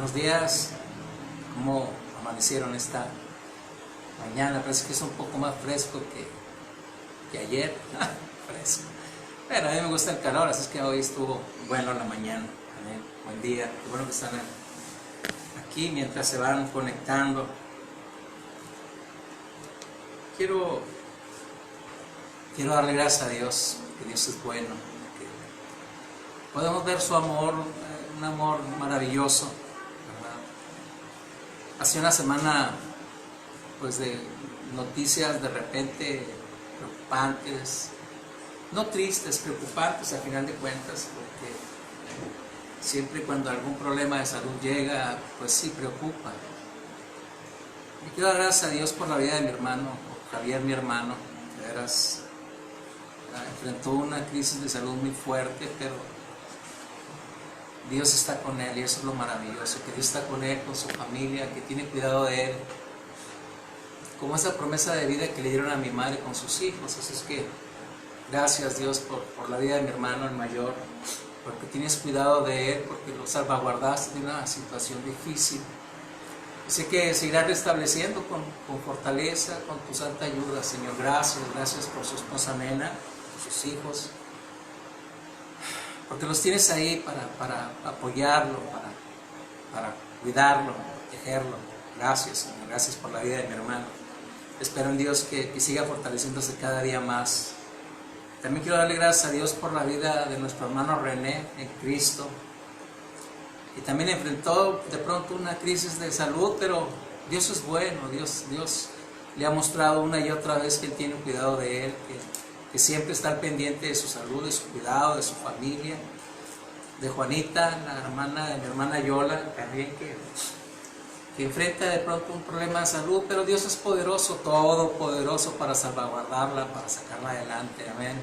Buenos días, ¿cómo amanecieron esta mañana? Parece que es un poco más fresco que ayer, fresco. Pero a mí me gusta el calor, así es que hoy estuvo bueno la mañana. Buen día, qué bueno que están aquí mientras se van conectando. Quiero darle gracias a Dios, que Dios es bueno, que podemos ver su amor, un amor maravilloso, ¿verdad? Hace una semana, pues, de noticias de repente preocupantes, no tristes, preocupantes a final de cuentas, porque siempre cuando algún problema de salud llega, pues sí preocupa. Y quiero dar gracias a Dios por la vida de mi hermano, Javier, mi hermano. De veras, enfrentó una crisis de salud muy fuerte, pero Dios está con él y eso es lo maravilloso, que Dios está con él, con su familia, que tiene cuidado de él, como esa promesa de vida que le dieron a mi madre con sus hijos. Así es que gracias Dios por la vida de mi hermano, el mayor, porque tienes cuidado de él, porque lo salvaguardaste de una situación difícil. Y sé que seguirás restableciendo con fortaleza, con tu santa ayuda, Señor. Gracias por su esposa Nena, por sus hijos, porque los tienes ahí para apoyarlo, para cuidarlo, protegerlo. Gracias, Señor. Gracias por la vida de mi hermano. Espero en Dios que siga fortaleciéndose cada día más. También quiero darle gracias a Dios por la vida de nuestro hermano René en Cristo. Y también enfrentó de pronto una crisis de salud, pero Dios es bueno. Dios le ha mostrado una y otra vez que Él tiene cuidado de él, que siempre está al pendiente de su salud, de su cuidado, de su familia, de Juanita, la hermana de mi hermana Yola, también que enfrenta de pronto un problema de salud, pero Dios es poderoso, todopoderoso para salvaguardarla, para sacarla adelante, amén.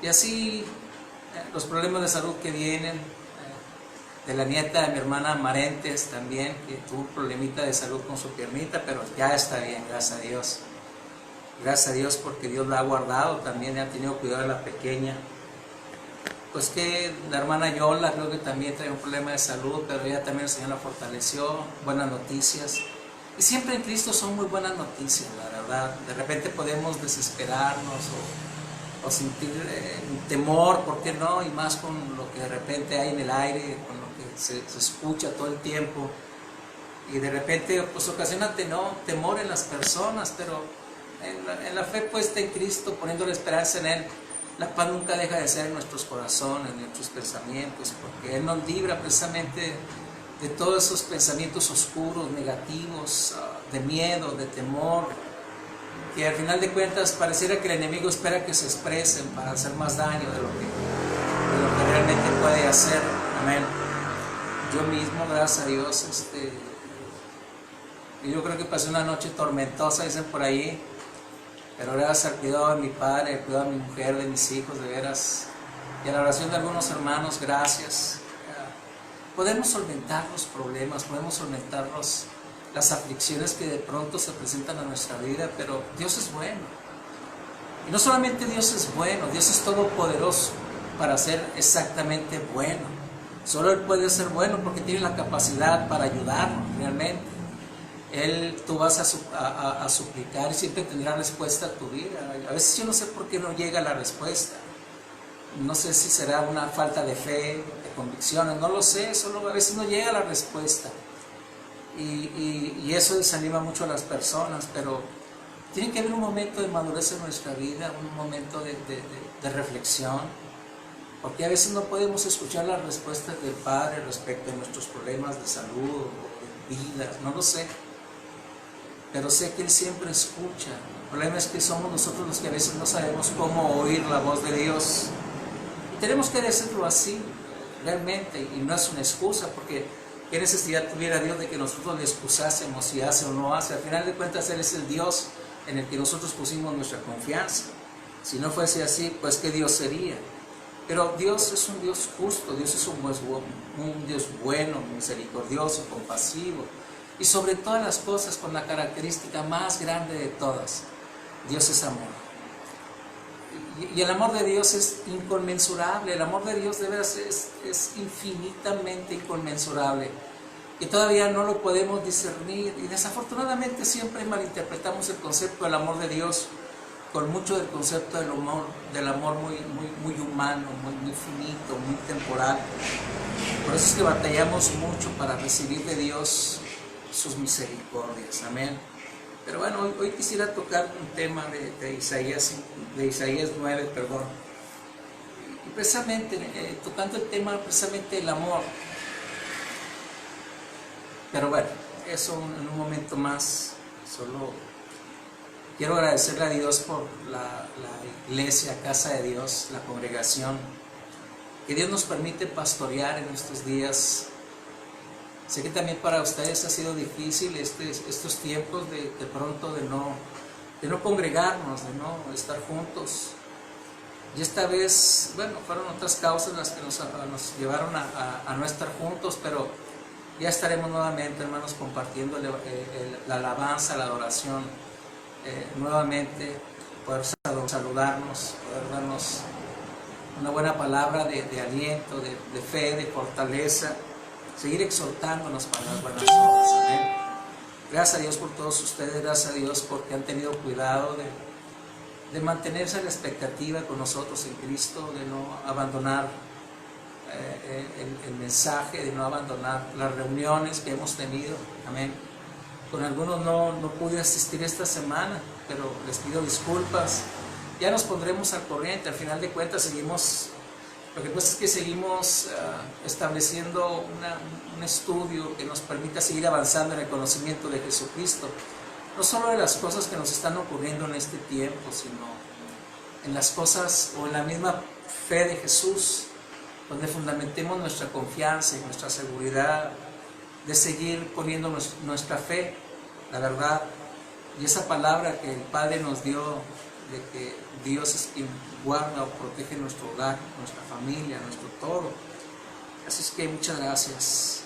Y así los problemas de salud que vienen, de la nieta de mi hermana Marentes también, que tuvo un problemita de salud con su piernita, pero ya está bien, gracias a Dios. Gracias a Dios porque Dios la ha guardado, también ha tenido cuidado de la pequeña. Pues que la hermana Yola creo que también trae un problema de salud, pero ella también el Señor la fortaleció. Buenas noticias. Y siempre en Cristo son muy buenas noticias, la verdad. De repente podemos desesperarnos o sentir temor, ¿por qué no? Y más con lo que de repente hay en el aire, con lo que se escucha todo el tiempo. Y de repente pues ocasiona temor en las personas, pero en la fe puesta en Cristo, poniendo la esperanza en Él, la paz nunca deja de ser en nuestros corazones, en nuestros pensamientos, porque Él nos libra precisamente de todos esos pensamientos oscuros, negativos, de miedo, de temor, que al final de cuentas pareciera que el enemigo espera que se expresen para hacer más daño de lo que realmente puede hacer. Amén. Yo mismo, gracias a Dios, yo creo que pasé una noche tormentosa, dicen por ahí, pero gracias al cuidado de mi padre, al cuidado de mi mujer, de mis hijos, de veras, y a la oración de algunos hermanos, gracias. Podemos solventar los problemas, podemos solventar las aflicciones que de pronto se presentan a nuestra vida, pero Dios es bueno. Y no solamente Dios es bueno, Dios es todopoderoso para ser exactamente bueno. Solo Él puede ser bueno porque tiene la capacidad para ayudarnos realmente. Tú vas a suplicar y siempre tendrá respuesta a tu vida. A veces yo no sé por qué no llega la respuesta. No sé si será una falta de fe, de convicciones, no lo sé, solo a veces no llega la respuesta. Y eso desanima mucho a las personas, pero tiene que haber un momento de madurez en nuestra vida, un momento de reflexión, porque a veces no podemos escuchar las respuestas del Padre respecto a nuestros problemas de salud o de vida, no lo sé. Pero sé que Él siempre escucha. El problema es que somos nosotros los que a veces no sabemos cómo oír la voz de Dios. Y tenemos que decirlo así, realmente, y no es una excusa, porque ¿qué necesidad tuviera Dios de que nosotros le excusásemos si hace o no hace? Al final de cuentas, Él es el Dios en el que nosotros pusimos nuestra confianza. Si no fuese así, pues ¿qué Dios sería? Pero Dios es un Dios justo, Dios es un Dios bueno, misericordioso, compasivo. Y sobre todas las cosas, con la característica más grande de todas, Dios es amor. Y el amor de Dios es inconmensurable, el amor de Dios de veras es infinitamente inconmensurable. que todavía no lo podemos discernir, y desafortunadamente siempre malinterpretamos el concepto del amor de Dios con mucho del concepto del amor muy humano, muy finito, muy temporal. Por eso es que batallamos mucho para recibir de Dios sus misericordias. Amén. Pero bueno, hoy quisiera tocar un tema de Isaías 9, perdón. Y precisamente, tocando el tema precisamente del amor. Pero bueno, eso en un momento más. Solo quiero agradecerle a Dios por la iglesia, casa de Dios, la congregación, que Dios nos permite pastorear en estos días. Sé que también para ustedes ha sido difícil estos tiempos de pronto de no congregarnos, de no estar juntos. Y esta vez, bueno, fueron otras causas las que nos llevaron a no estar juntos, pero ya estaremos nuevamente, hermanos, compartiendo la alabanza, la adoración, nuevamente, poder saludarnos, poder darnos una buena palabra de aliento, de fe, de fortaleza, seguir exhortándonos para las buenas obras. Amén. Gracias a Dios por todos ustedes, gracias a Dios porque han tenido cuidado de mantenerse a la expectativa con nosotros en Cristo, de no abandonar el mensaje, de no abandonar las reuniones que hemos tenido. Amén. Con algunos no pude asistir esta semana, pero les pido disculpas. Ya nos pondremos al corriente. Al final de cuentas seguimos, lo que pasa es que seguimos estableciendo un estudio que nos permita seguir avanzando en el conocimiento de Jesucristo, no solo de las cosas que nos están ocurriendo en este tiempo, sino en las cosas o en la misma fe de Jesús, donde fundamentemos nuestra confianza y nuestra seguridad de seguir poniendo nuestra fe, la verdad, y esa palabra que el Padre nos dio, de que Dios es quien guarda o protege nuestro hogar, nuestra familia, nuestro todo. Así es que muchas gracias.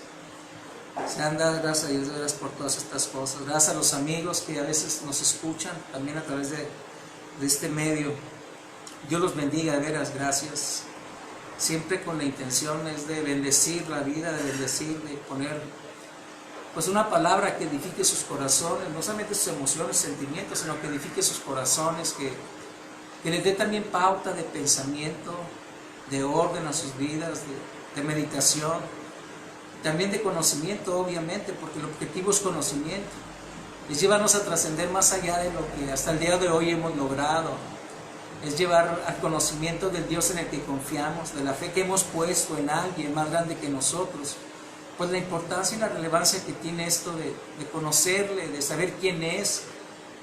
Sean dadas gracias a Dios de veras por todas estas cosas. Gracias a los amigos que a veces nos escuchan también a través de este medio. Dios los bendiga, de veras, gracias. Siempre con la intención es de bendecir la vida, de bendecir, de poner pues una palabra que edifique sus corazones, no solamente sus emociones, sentimientos, sino que edifique sus corazones, que les dé también pauta de pensamiento, de orden a sus vidas, de meditación, también de conocimiento, obviamente, porque el objetivo es conocimiento. Es llevarnos a trascender más allá de lo que hasta el día de hoy hemos logrado. Es llevar al conocimiento del Dios en el que confiamos, de la fe que hemos puesto en alguien más grande que nosotros. Pues la importancia y la relevancia que tiene esto de conocerle, de saber quién es,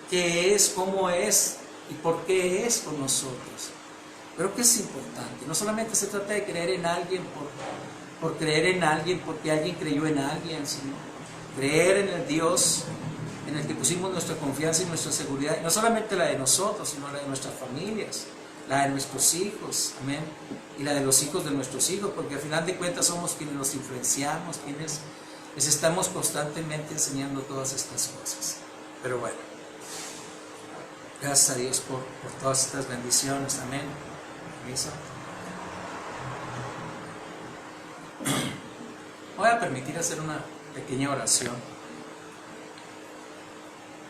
qué es, cómo es y por qué es con nosotros. Creo que es importante. No solamente se trata de creer en alguien por creer en alguien, porque alguien creyó en alguien, sino creer en el Dios en el que pusimos nuestra confianza y nuestra seguridad, y no solamente la de nosotros, sino la de nuestras familias, la de nuestros hijos, amén, y la de los hijos de nuestros hijos, porque al final de cuentas somos quienes los influenciamos, quienes les estamos constantemente enseñando todas estas cosas. Pero bueno, gracias a Dios por todas estas bendiciones, amén. ¿Permiso? Voy a permitir hacer una pequeña oración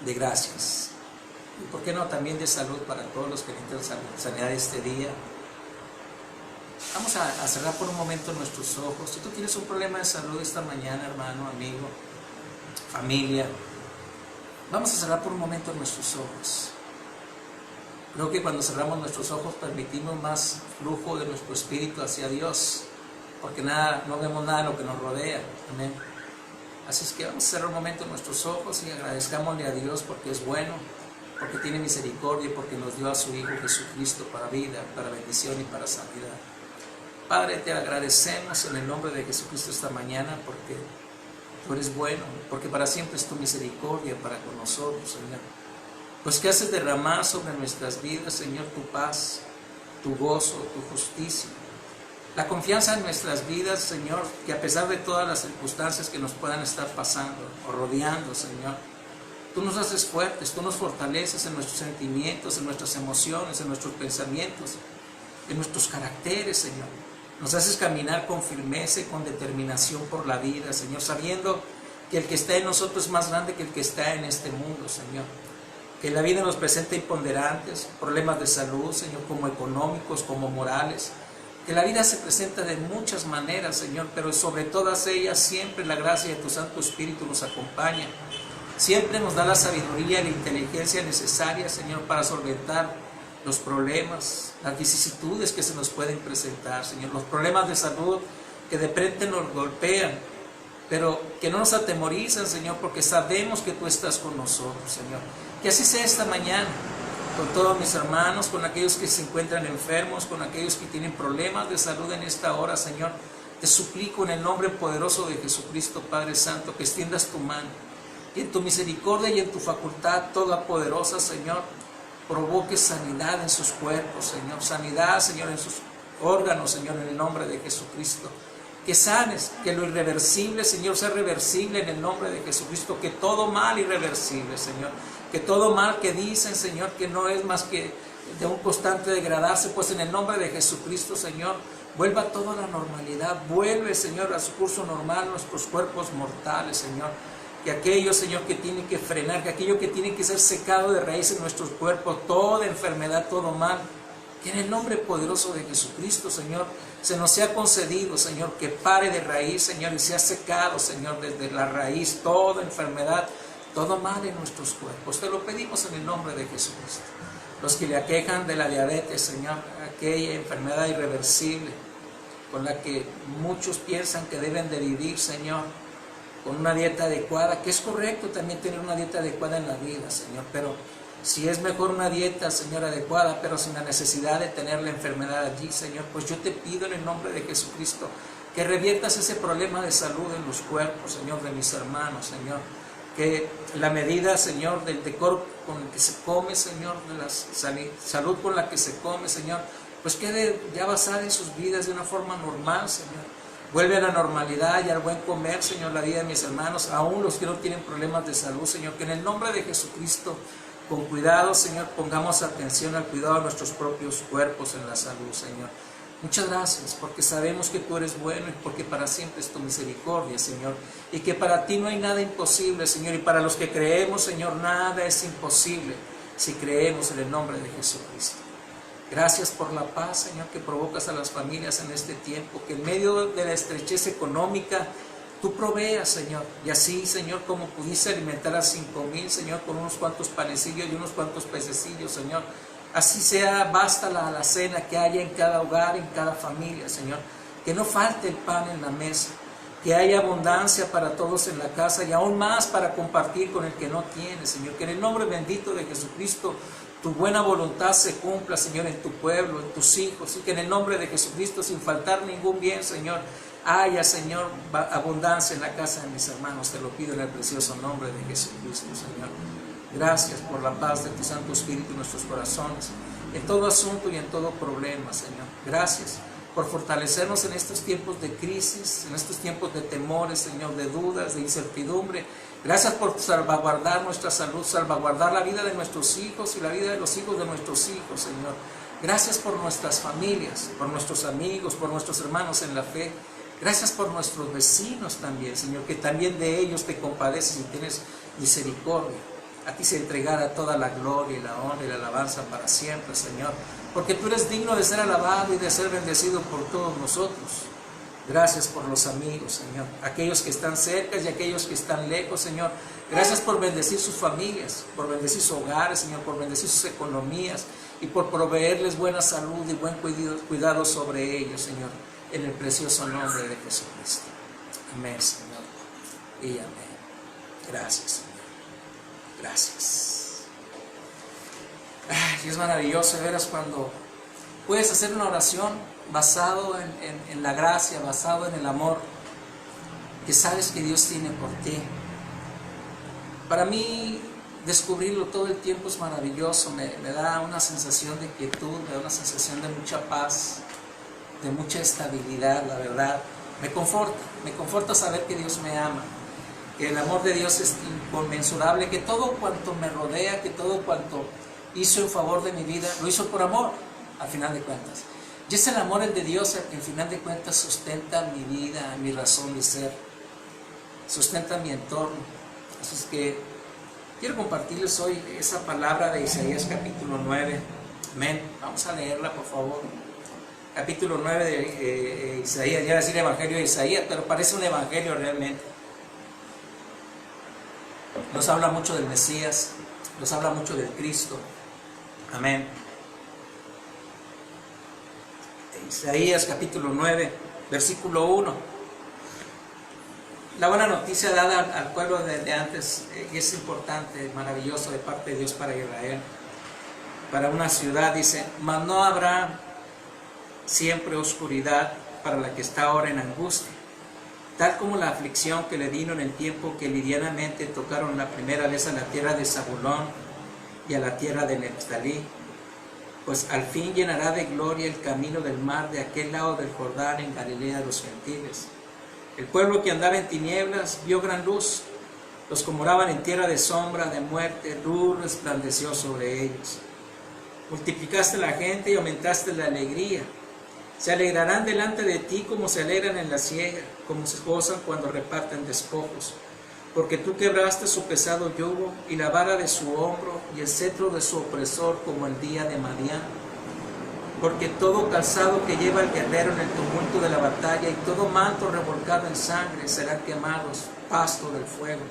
de gracias, y por qué no también de salud para todos los que necesitan sanidad este día. Vamos a cerrar por un momento nuestros ojos. Si tú tienes un problema de salud esta mañana, hermano, amigo, familia, vamos a cerrar por un momento nuestros ojos. Creo que cuando cerramos nuestros ojos permitimos más flujo de nuestro espíritu hacia Dios, porque no vemos nada de lo que nos rodea. Amén. Así es que vamos a cerrar un momento nuestros ojos y agradezcámosle a Dios porque es bueno, porque tiene misericordia y porque nos dio a su Hijo Jesucristo para vida, para bendición y para sanidad. Padre, te agradecemos en el nombre de Jesucristo esta mañana porque tú eres bueno, porque para siempre es tu misericordia para con nosotros, Señor. Pues que haces derramar sobre nuestras vidas, Señor, tu paz, tu gozo, tu justicia. La confianza en nuestras vidas, Señor, que a pesar de todas las circunstancias que nos puedan estar pasando o rodeando, Señor, tú nos haces fuertes, tú nos fortaleces en nuestros sentimientos, en nuestras emociones, en nuestros pensamientos, en nuestros caracteres, Señor. Nos haces caminar con firmeza y con determinación por la vida, Señor, sabiendo que el que está en nosotros es más grande que el que está en este mundo, Señor. Que la vida nos presenta imponderantes, problemas de salud, Señor, como económicos, como morales. Que la vida se presenta de muchas maneras, Señor, pero sobre todas ellas siempre la gracia de tu Santo Espíritu nos acompaña. Siempre nos da la sabiduría y la inteligencia necesaria, Señor, para solventar los problemas, las vicisitudes que se nos pueden presentar, Señor. Los problemas de salud que de repente nos golpean, pero que no nos atemorizan, Señor, porque sabemos que tú estás con nosotros, Señor. Que así sea esta mañana, con todos mis hermanos, con aquellos que se encuentran enfermos, con aquellos que tienen problemas de salud en esta hora, Señor. Te suplico en el nombre poderoso de Jesucristo, Padre Santo, que extiendas tu mano y en tu misericordia y en tu facultad toda poderosa, Señor, provoque sanidad en sus cuerpos, Señor. Sanidad, Señor, en sus órganos, Señor, en el nombre de Jesucristo. Que sanes, que lo irreversible, Señor, sea reversible en el nombre de Jesucristo. Que todo mal irreversible, Señor. Que todo mal que dicen, Señor, que no es más que de un constante degradarse, pues en el nombre de Jesucristo, Señor, vuelva toda la normalidad. Vuelve, Señor, a su curso normal nuestros cuerpos mortales, Señor. Que aquello, Señor, que tiene que frenar, que aquello que tiene que ser secado de raíz en nuestros cuerpos, toda enfermedad, todo mal, que en el nombre poderoso de Jesucristo, Señor, se nos sea concedido, Señor, que pare de raíz, Señor, y sea secado, Señor, desde la raíz, toda enfermedad, todo mal en nuestros cuerpos. Te lo pedimos en el nombre de Jesucristo. Los que le aquejan de la diabetes, Señor, aquella enfermedad irreversible con la que muchos piensan que deben de vivir, Señor, con una dieta adecuada, que es correcto también tener una dieta adecuada en la vida, Señor, pero si es mejor una dieta, Señor, adecuada, pero sin la necesidad de tener la enfermedad allí, Señor, pues yo te pido en el nombre de Jesucristo que reviertas ese problema de salud en los cuerpos, Señor, de mis hermanos, Señor, que la medida, Señor, del decoro con el que se come, Señor, de la salud con la que se come, Señor, pues quede ya basada en sus vidas de una forma normal, Señor. Vuelve a la normalidad y al buen comer, Señor, la vida de mis hermanos, aún los que no tienen problemas de salud, Señor, que en el nombre de Jesucristo, con cuidado, Señor, pongamos atención al cuidado de nuestros propios cuerpos en la salud, Señor. Muchas gracias, porque sabemos que tú eres bueno y porque para siempre es tu misericordia, Señor, y que para ti no hay nada imposible, Señor, y para los que creemos, Señor, nada es imposible si creemos en el nombre de Jesucristo. Gracias por la paz, Señor, que provocas a las familias en este tiempo, que en medio de la estrechez económica tú proveas, Señor, y así, Señor, como pudiste alimentar a 5,000, Señor, con unos cuantos panecillos y unos cuantos pececillos, Señor, así sea, basta la alacena que haya en cada hogar, en cada familia, Señor, que no falte el pan en la mesa, que haya abundancia para todos en la casa y aún más para compartir con el que no tiene, Señor, que en el nombre bendito de Jesucristo tu buena voluntad se cumpla, Señor, en tu pueblo, en tus hijos, y que en el nombre de Jesucristo, sin faltar ningún bien, Señor, haya, Señor, abundancia en la casa de mis hermanos. Te lo pido en el precioso nombre de Jesucristo, Señor. Gracias por la paz de tu Santo Espíritu en nuestros corazones, en todo asunto y en todo problema, Señor. Gracias por fortalecernos en estos tiempos de crisis, en estos tiempos de temores, Señor, de dudas, de incertidumbre. Gracias por salvaguardar nuestra salud, salvaguardar la vida de nuestros hijos y la vida de los hijos de nuestros hijos, Señor. Gracias por nuestras familias, por nuestros amigos, por nuestros hermanos en la fe. Gracias por nuestros vecinos también, Señor, que también de ellos te compadeces y tienes misericordia. A ti se entregará toda la gloria y la honra y la alabanza para siempre, Señor, porque tú eres digno de ser alabado y de ser bendecido por todos nosotros. Gracias por los amigos, Señor, aquellos que están cerca y aquellos que están lejos, Señor. Gracias por bendecir sus familias, por bendecir sus hogares, Señor, por bendecir sus economías y por proveerles buena salud y buen cuidado sobre ellos, Señor, en el precioso nombre de Jesucristo. Amén, Señor, y amén. Gracias, Señor. Gracias. Ay, es maravilloso, veras, cuando puedes hacer una oración basado en la gracia, basado en el amor que sabes que Dios tiene por ti. Para mí, descubrirlo todo el tiempo es maravilloso, me da una sensación de quietud, me da una sensación de mucha paz, de mucha estabilidad, la verdad. Me conforta saber que Dios me ama, que el amor de Dios es inconmensurable, que todo cuanto me rodea, que todo cuanto hizo en favor de mi vida, lo hizo por amor, al final de cuentas. Y es el amor el de Dios el que al final de cuentas sustenta mi vida, mi razón de ser. sustentan mi entorno. Así es que quiero compartirles hoy esa palabra de Isaías capítulo 9. Amén. Vamos a leerla, por favor. Capítulo 9 de Isaías. Ya iba a decir Evangelio de Isaías, pero parece un evangelio realmente. Nos habla mucho del Mesías, nos habla mucho del Cristo. Amén. Isaías capítulo 9, versículo 1. La buena noticia dada al pueblo de antes es importante, maravilloso de parte de Dios para Israel, para una ciudad. Dice: mas no habrá siempre oscuridad para la que está ahora en angustia, tal como la aflicción que le vino en el tiempo que livianamente tocaron la primera vez a la tierra de Zabulón y a la tierra de Neftalí. Pues al fin llenará de gloria el camino del mar de aquel lado del Jordán, en Galilea de los gentiles. El pueblo que andaba en tinieblas vio gran luz. Los que moraban en tierra de sombra, de muerte, luz resplandeció sobre ellos. Multiplicaste la gente y aumentaste la alegría. Se alegrarán delante de ti como se alegran en la siega, como se gozan cuando reparten despojos. Porque tú quebraste su pesado yugo y la vara de su hombro y el cetro de su opresor, como el día de Madián. Porque todo calzado que lleva el guerrero en el tumulto de la batalla y todo manto revolcado en sangre serán quemados, pasto del fuego.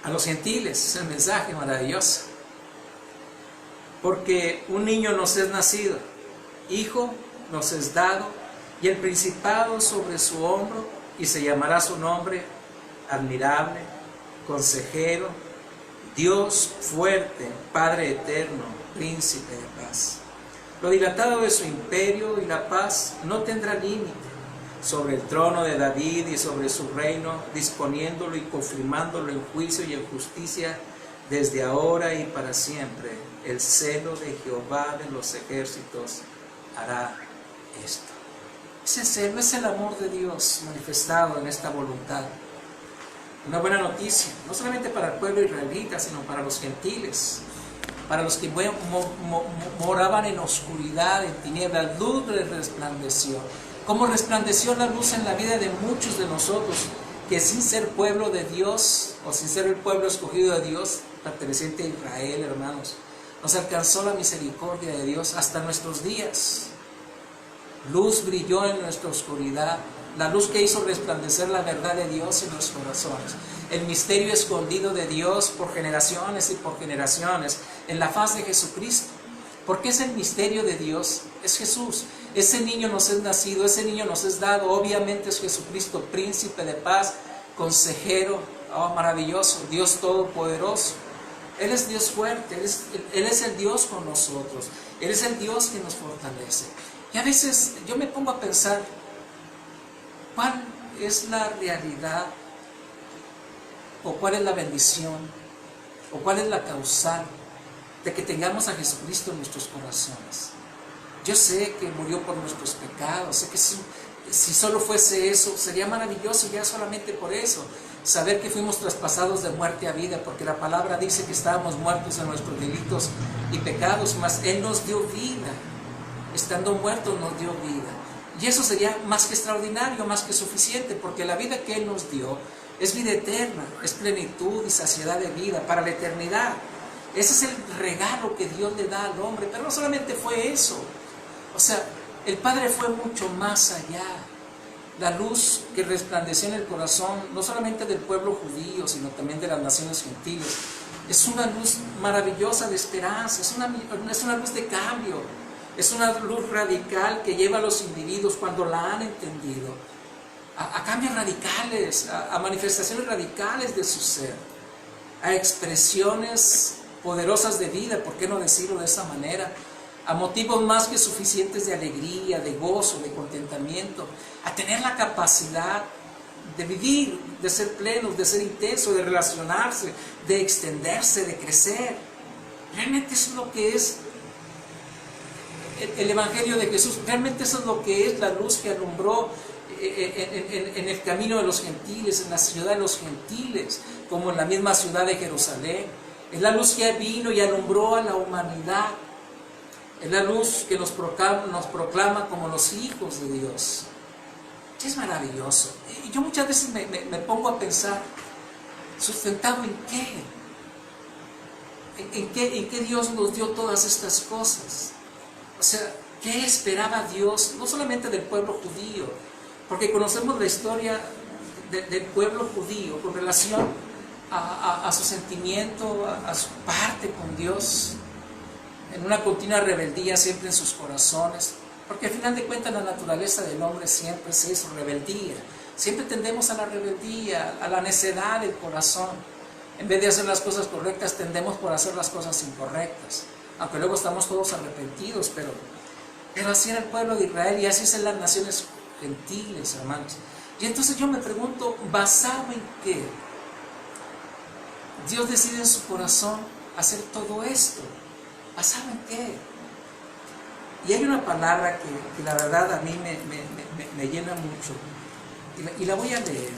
A los gentiles es el mensaje maravilloso. Porque un niño nos es nacido, hijo nos es dado, y el principado sobre su hombro, y se llamará su nombre admirable, consejero, Dios fuerte, Padre eterno, príncipe de paz. Lo dilatado de su imperio y la paz no tendrá límite sobre el trono de David y sobre su reino, disponiéndolo y confirmándolo en juicio y en justicia desde ahora y para siempre. El celo de Jehová de los ejércitos hará esto. Ese celo es el amor de Dios manifestado en esta voluntad. Una buena noticia, no solamente para el pueblo israelita, sino para los gentiles, para los que moraban en oscuridad, en tinieblas. Luz les resplandeció. Como resplandeció la luz en la vida de muchos de nosotros, que sin ser pueblo de Dios, o sin ser el pueblo escogido de Dios, perteneciente a Israel, hermanos, nos alcanzó la misericordia de Dios hasta nuestros días. Luz brilló en nuestra oscuridad, la luz que hizo resplandecer la verdad de Dios en los corazones. El misterio escondido de Dios por generaciones y por generaciones en la faz de Jesucristo. Porque es el misterio de Dios, es Jesús. Ese niño nos es nacido, ese niño nos es dado, obviamente es Jesucristo, príncipe de paz, consejero, oh, maravilloso, Dios todopoderoso. Él es Dios fuerte, Él es el Dios con nosotros, Él es el Dios que nos fortalece. Y a veces yo me pongo a pensar, ¿cuál es la realidad? ¿O cuál es la bendición? ¿O cuál es la causal de que tengamos a Jesucristo en nuestros corazones? Yo sé que murió por nuestros pecados, sé que si solo fuese eso, sería maravilloso ya solamente por eso. Saber que fuimos traspasados de muerte a vida, porque la palabra dice que estábamos muertos en nuestros delitos y pecados, mas Él nos dio vida. Estando muertos nos dio vida. Y eso sería más que extraordinario, más que suficiente, porque la vida que Él nos dio es vida eterna, es plenitud y saciedad de vida para la eternidad. Ese es el regalo que Dios le da al hombre. Pero no solamente fue eso. O sea, el Padre fue mucho más allá. La luz que resplandeció en el corazón, no solamente del pueblo judío, sino también de las naciones gentiles, es una luz maravillosa de esperanza, es una luz de cambio, es una luz radical que lleva a los individuos, cuando la han entendido, a cambios radicales, a manifestaciones radicales de su ser, a expresiones poderosas de vida, ¿por qué no decirlo de esa manera? A motivos más que suficientes de alegría, de gozo, de contentamiento, a tener la capacidad de vivir, de ser plenos, de ser intensos, de relacionarse, de extenderse, de crecer. Realmente eso es lo que es el Evangelio de Jesús. Realmente eso es lo que es la luz que alumbró en el camino de los gentiles, en la ciudad de los gentiles, como en la misma ciudad de Jerusalén. Es la luz que vino y alumbró a la humanidad. Es la luz que nos proclama como los hijos de Dios. es maravilloso. Y yo muchas veces me pongo a pensar, ¿sustentado en qué? ¿En qué Dios nos dio todas estas cosas? O sea, ¿qué esperaba Dios? No solamente del pueblo judío, porque conocemos la historia del pueblo judío con relación a su sentimiento, a su parte con Dios, en una continua rebeldía siempre en sus corazones, porque al final de cuentas la naturaleza del hombre siempre es eso, rebeldía. Siempre tendemos a la rebeldía, a la necedad del corazón. En vez de hacer las cosas correctas, tendemos por hacer las cosas incorrectas, aunque luego estamos todos arrepentidos, pero así era el pueblo de Israel y así son las naciones gentiles, hermanos. Y entonces yo me pregunto, ¿basado en qué Dios decide en su corazón hacer todo esto? ¿Basado en qué? Y hay una palabra que la verdad a mí me llena mucho, y la voy a leer,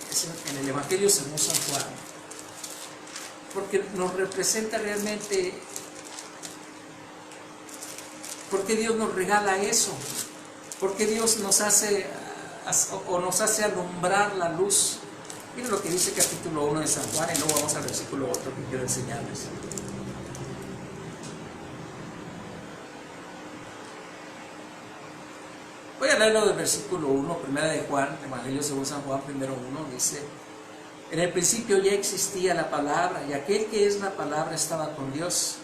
es en el Evangelio según San Juan, porque nos representa realmente por qué Dios nos regala eso, por qué Dios nos hace alumbrar la luz. Miren lo que dice el capítulo 1 de San Juan, y luego vamos al versículo 8 que quiero enseñarles. Voy a leerlo del versículo 1, primera de Juan, Evangelio según San Juan, primero 1, dice: en el principio ya existía la palabra, y aquel que es la palabra estaba con Dios,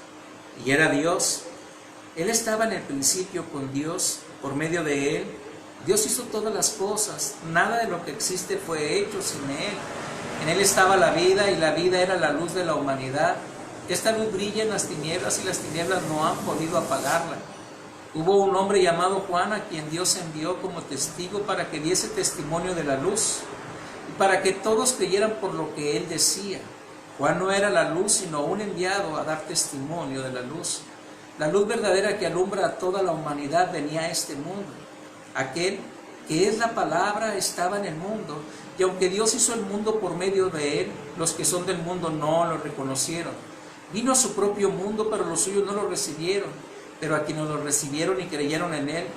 y era Dios. Él estaba en el principio con Dios, por medio de Él. Dios hizo todas las cosas, nada de lo que existe fue hecho sin Él. En Él estaba la vida, y la vida era la luz de la humanidad. Esta luz brilla en las tinieblas, y las tinieblas no han podido apagarla. Hubo un hombre llamado Juan, a quien Dios envió como testigo para que diese testimonio de la luz, y para que todos creyeran por lo que él decía. Juan no era la luz, sino un enviado a dar testimonio de la luz. La luz verdadera que alumbra a toda la humanidad venía a este mundo. Aquel que es la palabra estaba en el mundo, y aunque Dios hizo el mundo por medio de él, los que son del mundo no lo reconocieron. Vino a su propio mundo, pero los suyos no lo recibieron. Pero a quienes lo recibieron y creyeron en él,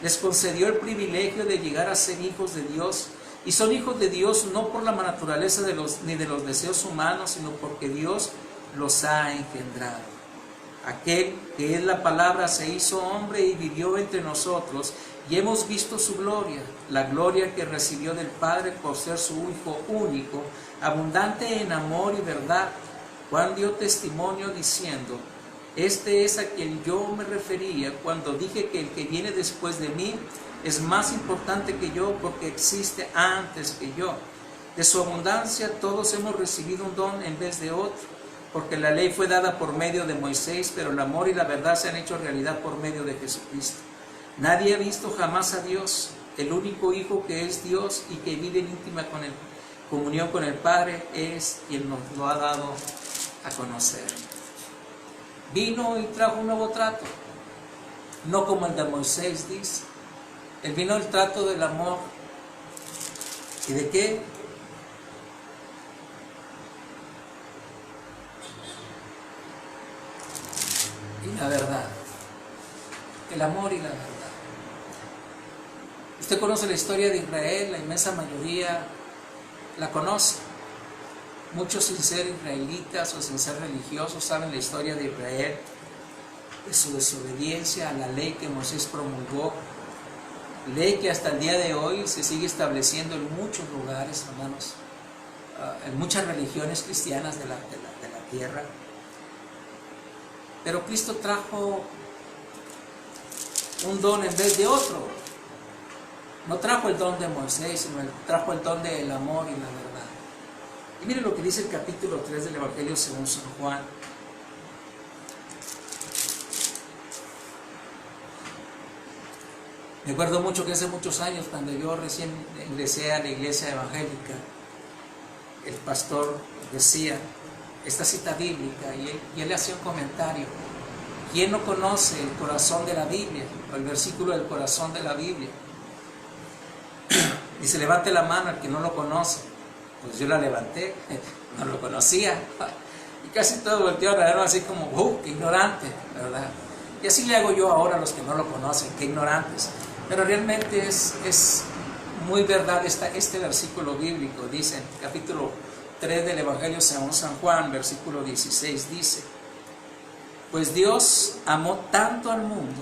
les concedió el privilegio de llegar a ser hijos de Dios. Y son hijos de Dios no por la naturaleza ni de los deseos humanos, sino porque Dios los ha engendrado. Aquel que es la palabra se hizo hombre y vivió entre nosotros, y hemos visto su gloria, la gloria que recibió del Padre por ser su Hijo único, abundante en amor y verdad. Juan dio testimonio diciendo: este es a quien yo me refería cuando dije que el que viene después de mí es más importante que yo, porque existe antes que yo. De su abundancia todos hemos recibido un don en vez de otro, porque la ley fue dada por medio de Moisés, pero el amor y la verdad se han hecho realidad por medio de Jesucristo. Nadie ha visto jamás a Dios, el único Hijo que es Dios y que vive en íntima comunión con el Padre, es quien nos lo ha dado a conocer. Vino y trajo un nuevo trato, no como el de Moisés, dice. Él vino el trato del amor. ¿Y de qué? Y la verdad. El amor y la verdad. Usted conoce la historia de Israel, la inmensa mayoría la conoce. Muchos sin ser israelitas o sin ser religiosos saben la historia de Israel, de su desobediencia a la ley que Moisés promulgó, ley que hasta el día de hoy se sigue estableciendo en muchos lugares, hermanos, en muchas religiones cristianas de la tierra. Pero Cristo trajo un don en vez de otro. No trajo el don de Moisés, sino trajo el don del amor y la verdad. Y miren lo que dice el capítulo 3 del Evangelio según San Juan. Me acuerdo mucho que hace muchos años, cuando yo recién ingresé a la iglesia evangélica, el pastor decía esta cita bíblica y él hacía un comentario. ¿Quién no conoce el corazón de la Biblia? O el versículo del corazón de la Biblia. Dice: levante la mano el que no lo conoce. Pues yo la levanté, no lo conocía. Y casi todo voltearon a verlo así como, qué ignorante, ¿verdad? Y así le hago yo ahora a los que no lo conocen, qué ignorantes. Pero realmente es muy verdad está este versículo bíblico. Dice en capítulo 3 del Evangelio según San Juan, versículo 16, dice: pues Dios amó tanto al mundo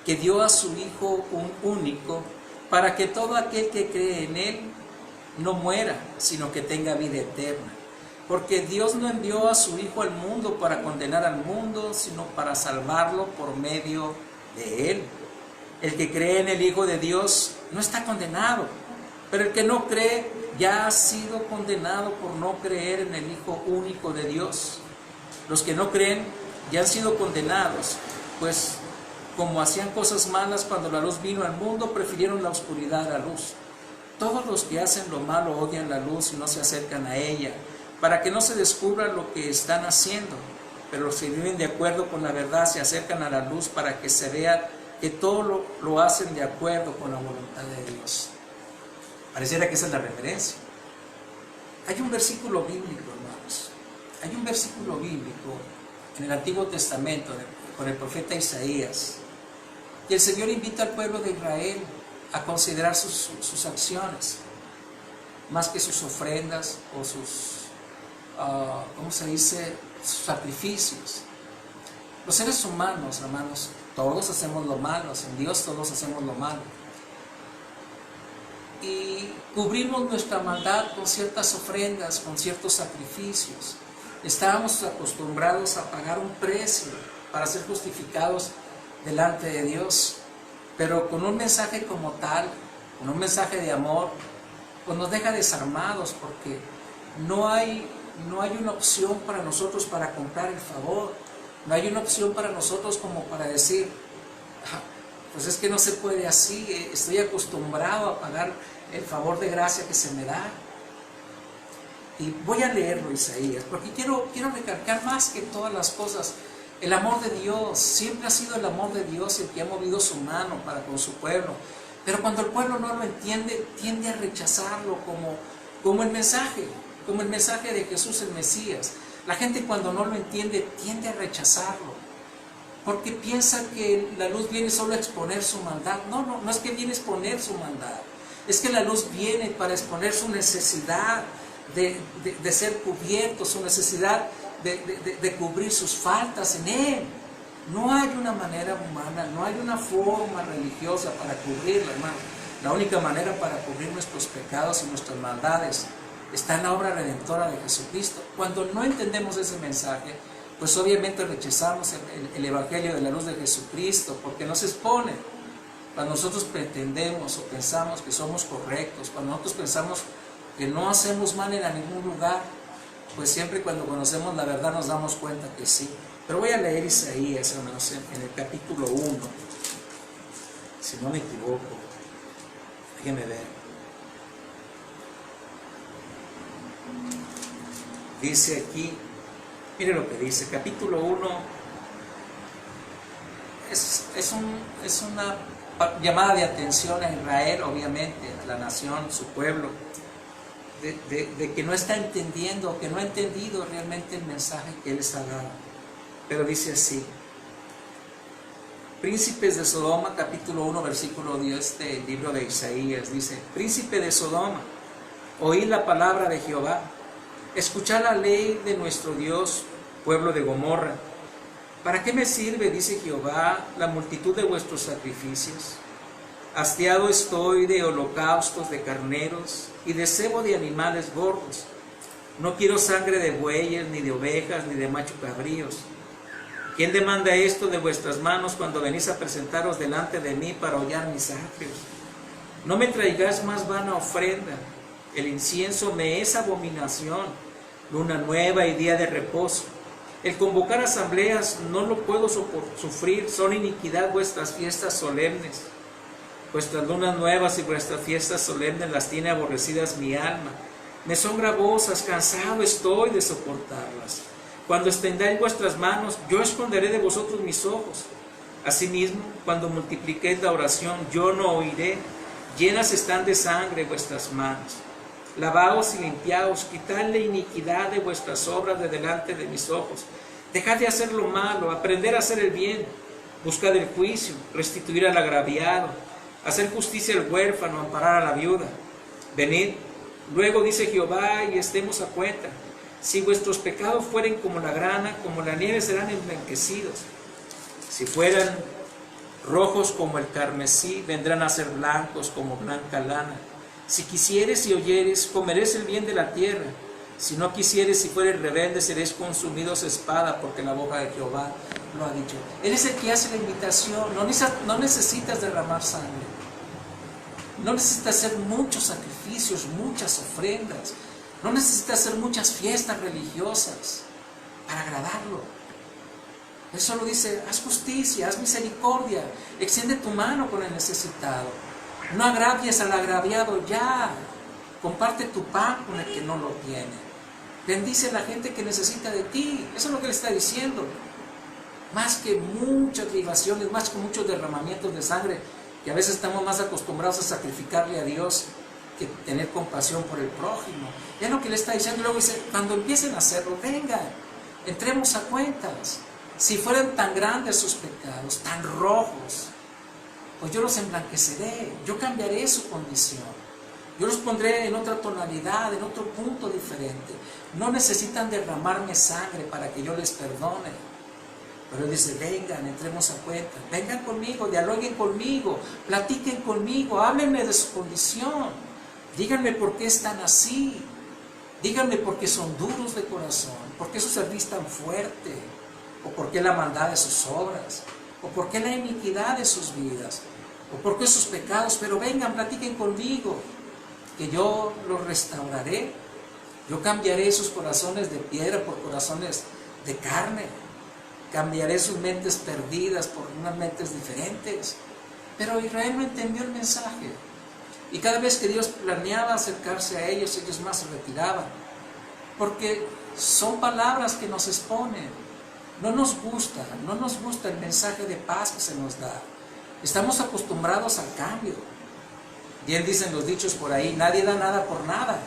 que dio a su Hijo único, para que todo aquel que cree en Él no muera, sino que tenga vida eterna. Porque Dios no envió a su Hijo al mundo para condenar al mundo, sino para salvarlo por medio de Él. El que cree en el Hijo de Dios no está condenado, pero el que no cree ya ha sido condenado por no creer en el Hijo único de Dios. Los que no creen ya han sido condenados, pues como hacían cosas malas cuando la luz vino al mundo, prefirieron la oscuridad a la luz. Todos los que hacen lo malo odian la luz y no se acercan a ella, para que no se descubra lo que están haciendo. Pero los que viven de acuerdo con la verdad se acercan a la luz para que se vea que todo lo hacen de acuerdo con la voluntad de Dios. Pareciera que esa es la referencia. Hay un versículo bíblico, hermanos. Hay un versículo bíblico en el Antiguo Testamento con el profeta Isaías. Y el Señor invita al pueblo de Israel a considerar sus acciones, más que sus ofrendas o sus, sus sacrificios. Los seres humanos, hermanos, todos hacemos lo malo, en Dios todos hacemos lo malo. Y cubrimos nuestra maldad con ciertas ofrendas, con ciertos sacrificios. Estábamos acostumbrados a pagar un precio para ser justificados delante de Dios, pero con un mensaje como tal, con un mensaje de amor, pues nos deja desarmados, porque no hay una opción para nosotros para comprar el favor. No hay una opción para nosotros como para decir, pues es que no se puede así, estoy acostumbrado a pagar el favor de gracia que se me da. Y voy a leerlo, Isaías, porque quiero recalcar más que todas las cosas, el amor de Dios. Siempre ha sido el amor de Dios el que ha movido su mano para con su pueblo. Pero cuando el pueblo no lo entiende, tiende a rechazarlo como el mensaje de Jesús el Mesías. La gente cuando no lo entiende tiende a rechazarlo, porque piensa que la luz viene solo a exponer su maldad. No es que viene a exponer su maldad, es que la luz viene para exponer su necesidad de ser cubierto, su necesidad de cubrir sus faltas en Él. No hay una manera humana, no hay una forma religiosa para cubrirla, hermano. La única manera para cubrir nuestros pecados y nuestras maldades está en la obra redentora de Jesucristo. Cuando no entendemos ese mensaje, pues obviamente rechazamos el Evangelio de la luz de Jesucristo, porque nos expone. Cuando nosotros pretendemos o pensamos que somos correctos, cuando nosotros pensamos que no hacemos mal en ningún lugar, pues siempre cuando conocemos la verdad nos damos cuenta que sí. Pero voy a leer Isaías, hermanos, en el capítulo 1, si no me equivoco. Déjenme ver. Dice aquí, mire lo que dice, capítulo 1, es una llamada de atención a Israel, obviamente, a la nación, su pueblo, de que no está entendiendo, que no ha entendido realmente el mensaje que Él les ha dado. Pero dice así: príncipes de Sodoma, capítulo 1, versículo 10 del libro de Isaías, dice: príncipe de Sodoma, oíd la palabra de Jehová, escuchad la ley de nuestro Dios, pueblo de Gomorra. ¿Para qué me sirve, dice Jehová, la multitud de vuestros sacrificios? Hastiado estoy de holocaustos de carneros y de cebo de animales gordos. No quiero sangre de bueyes, ni de ovejas, ni de machos cabríos. ¿Quién demanda esto de vuestras manos cuando venís a presentaros delante de mí para hollar mis atrios? No me traigáis más vana ofrenda. El incienso me es abominación, luna nueva y día de reposo. El convocar asambleas no lo puedo sufrir, son iniquidad vuestras fiestas solemnes. Vuestras lunas nuevas y vuestras fiestas solemnes las tiene aborrecidas mi alma. Me son gravosas, cansado estoy de soportarlas. Cuando extendáis vuestras manos, yo esconderé de vosotros mis ojos. Asimismo, cuando multipliquéis la oración, yo no oiré. Llenas están de sangre vuestras manos. Lavaos y limpiaos, quitad la iniquidad de vuestras obras de delante de mis ojos. Dejad de hacer lo malo, aprender a hacer el bien. Buscad el juicio, restituir al agraviado. hacer justicia al huérfano, amparar a la viuda. Venid, luego dice Jehová, y estemos a cuenta. Si vuestros pecados fueren como la grana, como la nieve serán emblanquecidos. Si fueran rojos como el carmesí, vendrán a ser blancos como blanca lana. Si quisieres y oyeres, comeréis el bien de la tierra. Si no quisieres y fueres rebelde, seréis consumidos a espada, porque la boca de Jehová lo ha dicho. Él es el que hace la invitación. No necesitas derramar sangre. No necesitas hacer muchos sacrificios, muchas ofrendas. No necesitas hacer muchas fiestas religiosas para agradarlo. Él solo dice, haz justicia, haz misericordia, extiende tu mano con el necesitado. No agravies al agraviado ya. Comparte tu pan con el que no lo tiene. Bendice a la gente que necesita de ti. Eso es lo que le está diciendo. Más que muchas libaciones, más que muchos derramamientos de sangre, que a veces estamos más acostumbrados a sacrificarle a Dios que tener compasión por el prójimo. Es lo que le está diciendo. Luego dice, cuando empiecen a hacerlo, vengan, entremos a cuentas. Si fueran tan grandes sus pecados, tan rojos, pues yo los emblanqueceré, yo cambiaré su condición. Yo los pondré en otra tonalidad, en otro punto diferente. No necesitan derramarme sangre para que yo les perdone. Pero él dice, vengan, entremos a cuenta. Vengan conmigo, dialoguen conmigo, platiquen conmigo, háblenme de su condición. Díganme por qué están así. Díganme por qué son duros de corazón, por qué su servicio es tan fuerte, o por qué la maldad de sus obras, o por qué la iniquidad de sus vidas, o por qué sus pecados. Pero vengan, platiquen conmigo, que yo los restauraré. Yo cambiaré sus corazones de piedra por corazones de carne. Cambiaré sus mentes perdidas por unas mentes diferentes. Pero Israel no entendió el mensaje. Y cada vez que Dios planeaba acercarse a ellos, ellos más se retiraban. Porque son palabras que nos exponen. No nos gusta el mensaje de paz que se nos da. Estamos acostumbrados al cambio. Bien dicen los dichos por ahí, nadie da nada por nada.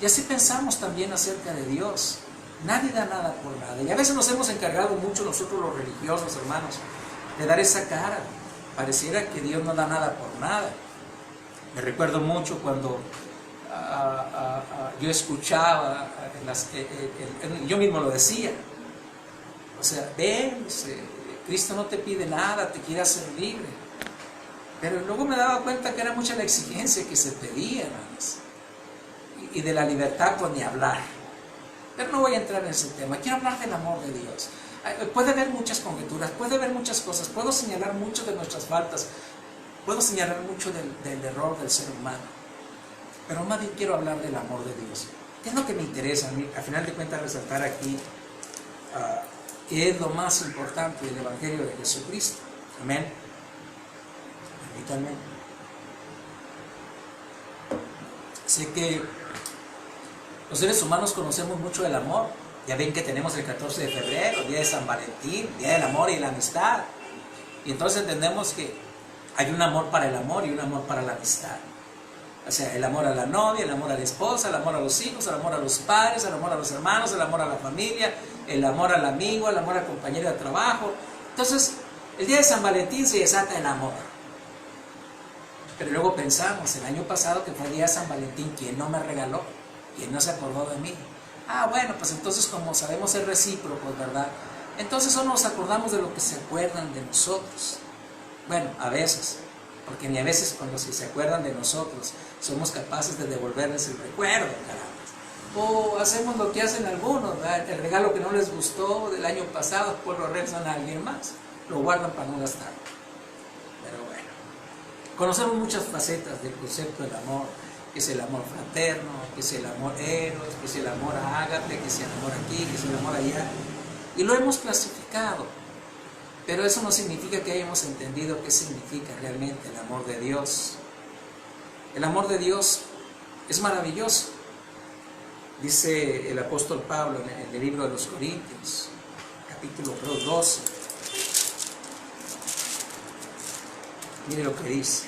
Y así pensamos también acerca de Dios. Nadie da nada por nada. Y a veces nos hemos encargado mucho nosotros los religiosos, hermanos, de dar esa cara. Pareciera que Dios no da nada por nada. Me recuerdo mucho cuando yo escuchaba, yo mismo lo decía. O sea, ven, Cristo no te pide nada, te quiere hacer libre. Pero luego me daba cuenta que era mucha la exigencia que se pedía, hermanos. Y de la libertad, pues ni hablar. Pero no voy a entrar en ese tema. Quiero hablar del amor de Dios. Puede haber muchas conjeturas, puede haber muchas cosas. Puedo señalar mucho de nuestras faltas. Puedo señalar mucho del error del ser humano. Pero más bien quiero hablar del amor de Dios. ¿Qué es lo que me interesa a mí? Al final de cuentas, resaltar aquí que es lo más importante del Evangelio de Jesucristo. Amén. Permítanme. Sé que los seres humanos conocemos mucho del amor. Ya ven que tenemos el 14 de febrero, el día de San Valentín, el día del amor y la amistad. Y entonces entendemos que hay un amor para el amor y un amor para la amistad. O sea, el amor a la novia, el amor a la esposa, el amor a los hijos, el amor a los padres, el amor a los hermanos, el amor a la familia, el amor al amigo, el amor al compañero de trabajo. Entonces, el día de San Valentín se desata el amor. Pero luego pensamos, el año pasado que fue el día de San Valentín, ¿quién no me regaló? ¿Quién no se acordó de mí? Ah, bueno, pues entonces como sabemos ser recíprocos, ¿verdad? Entonces solo nos acordamos de lo que se acuerdan de nosotros. Bueno, a veces, porque ni a veces cuando se acuerdan de nosotros somos capaces de devolverles el recuerdo, caramba. O hacemos lo que hacen algunos, ¿verdad? El regalo que no les gustó del año pasado, pues lo regresan a alguien más, lo guardan para no gastar. Pero bueno, conocemos muchas facetas del concepto del amor, que es el amor fraterno, que es el amor eros, que es el amor ágape, que es el amor aquí, que es el amor allá, y lo hemos clasificado. Pero eso no significa que hayamos entendido qué significa realmente el amor de Dios. El amor de Dios es maravilloso. Dice el apóstol Pablo en el libro de los Corintios, capítulo 12. Mire lo que dice.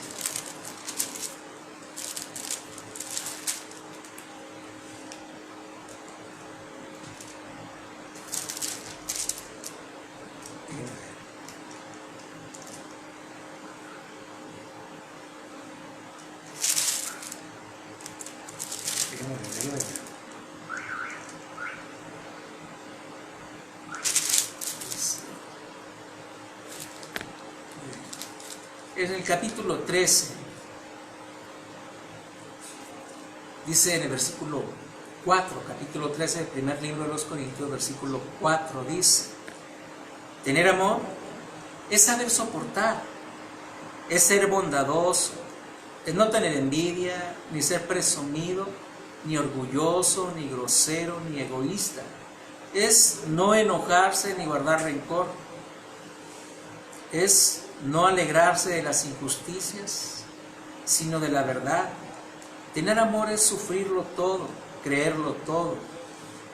en el capítulo 13, dice en el versículo 4, capítulo 13 del primer libro de los Corintios, versículo 4, dice: tener amor es saber soportar, es ser bondadoso, es no tener envidia, ni ser presumido, ni orgulloso, ni grosero, ni egoísta. Es no enojarse ni guardar rencor. Es no alegrarse de las injusticias, sino de la verdad. Tener amor es sufrirlo todo, creerlo todo,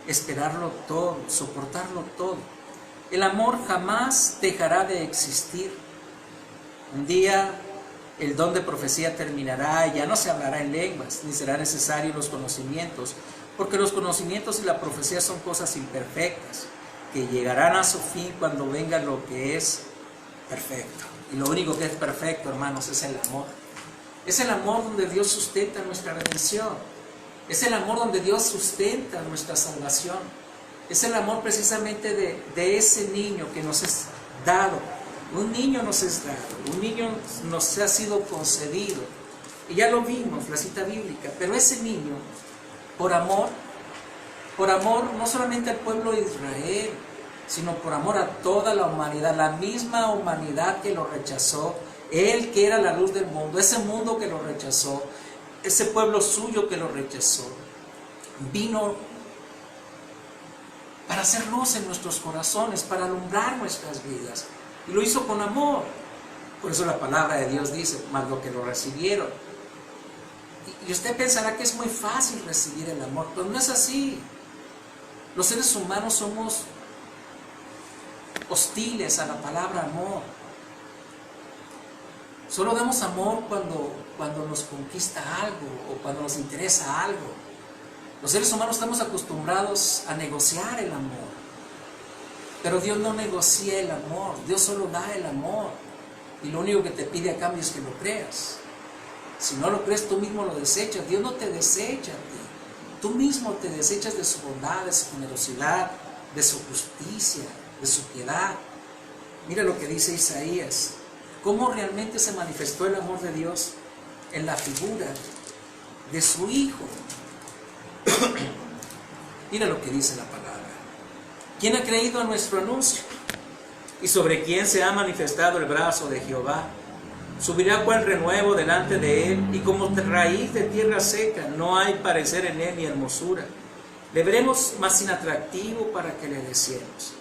esperarlo todo, soportarlo todo. El amor jamás dejará de existir. Un día el don de profecía terminará y ya no se hablará en lenguas, ni será necesario los conocimientos, porque los conocimientos y la profecía son cosas imperfectas, que llegarán a su fin cuando venga lo que es perfecto. Y lo único que es perfecto, hermanos, es el amor. Es el amor donde Dios sustenta nuestra redención. Es el amor donde Dios sustenta nuestra salvación. Es el amor precisamente de ese niño que nos es dado. Un niño nos es dado, un niño nos ha sido concedido. Y ya lo vimos, la cita bíblica. Pero ese niño, por amor no solamente al pueblo de Israel, sino por amor a toda la humanidad, la misma humanidad que lo rechazó, Él que era la luz del mundo, ese mundo que lo rechazó, ese pueblo suyo que lo rechazó, vino para hacer luz en nuestros corazones, para alumbrar nuestras vidas, y lo hizo con amor. Por eso la palabra de Dios dice: más lo que lo recibieron. Y usted pensará que es muy fácil recibir el amor, pero no es así. Los seres humanos somos hostiles a la palabra amor. Solo damos amor cuando nos conquista algo o cuando nos interesa algo. Los seres humanos estamos acostumbrados a negociar el amor, pero Dios no negocia el amor. Dios solo da el amor, y lo único que te pide a cambio es que lo creas. Si no lo crees, tú mismo lo desechas. Dios no te desecha a ti, tú mismo te desechas de su bondad, de su generosidad, de su justicia, de su piedad. Mira lo que dice Isaías: cómo realmente se manifestó el amor de Dios en la figura de su Hijo. Mira lo que dice la palabra: ¿quién ha creído a nuestro anuncio? ¿Y sobre quién se ha manifestado el brazo de Jehová? Subirá cual renuevo delante de él, y como raíz de tierra seca, no hay parecer en él ni hermosura. Le veremos más inatractivo para que le deseemos.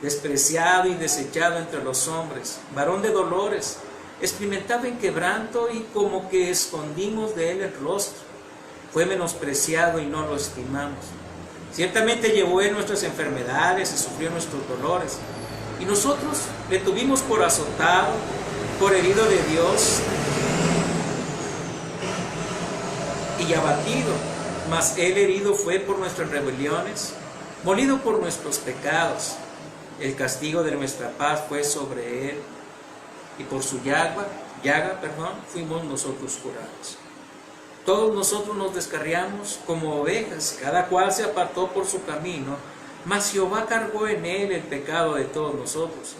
Despreciado y desechado entre los hombres, varón de dolores, experimentado en quebranto, y como que escondimos de él el rostro. Fue menospreciado y no lo estimamos. Ciertamente llevó él nuestras enfermedades y sufrió nuestros dolores, y nosotros le tuvimos por azotado, por herido de Dios y abatido. Mas él herido fue por nuestras rebeliones, molido por nuestros pecados. El castigo de nuestra paz fue sobre él, y por su llaga, fuimos nosotros curados. Todos nosotros nos descarriamos como ovejas, cada cual se apartó por su camino, mas Jehová cargó en él el pecado de todos nosotros.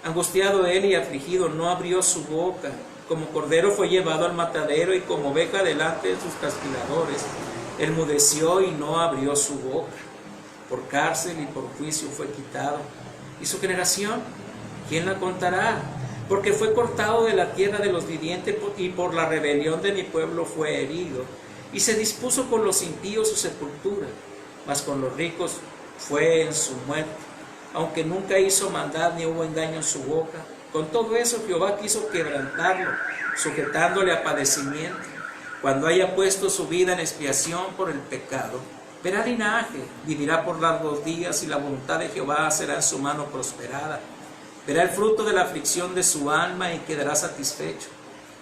Angustiado él y afligido, no abrió su boca. Como cordero fue llevado al matadero, y como oveja delante de sus castigadores, enmudeció y no abrió su boca. Por cárcel y por juicio fue quitado. ¿Y su generación? ¿Quién la contará? Porque fue cortado de la tierra de los vivientes, y por la rebelión de mi pueblo fue herido. Y se dispuso con los impíos su sepultura, mas con los ricos fue en su muerte. Aunque nunca hizo maldad ni hubo engaño en su boca, con todo eso Jehová quiso quebrantarlo, sujetándole a padecimiento. Cuando haya puesto su vida en expiación por el pecado, verá linaje, vivirá por largos días, y la voluntad de Jehová será en su mano prosperada. Verá el fruto de la aflicción de su alma y quedará satisfecho.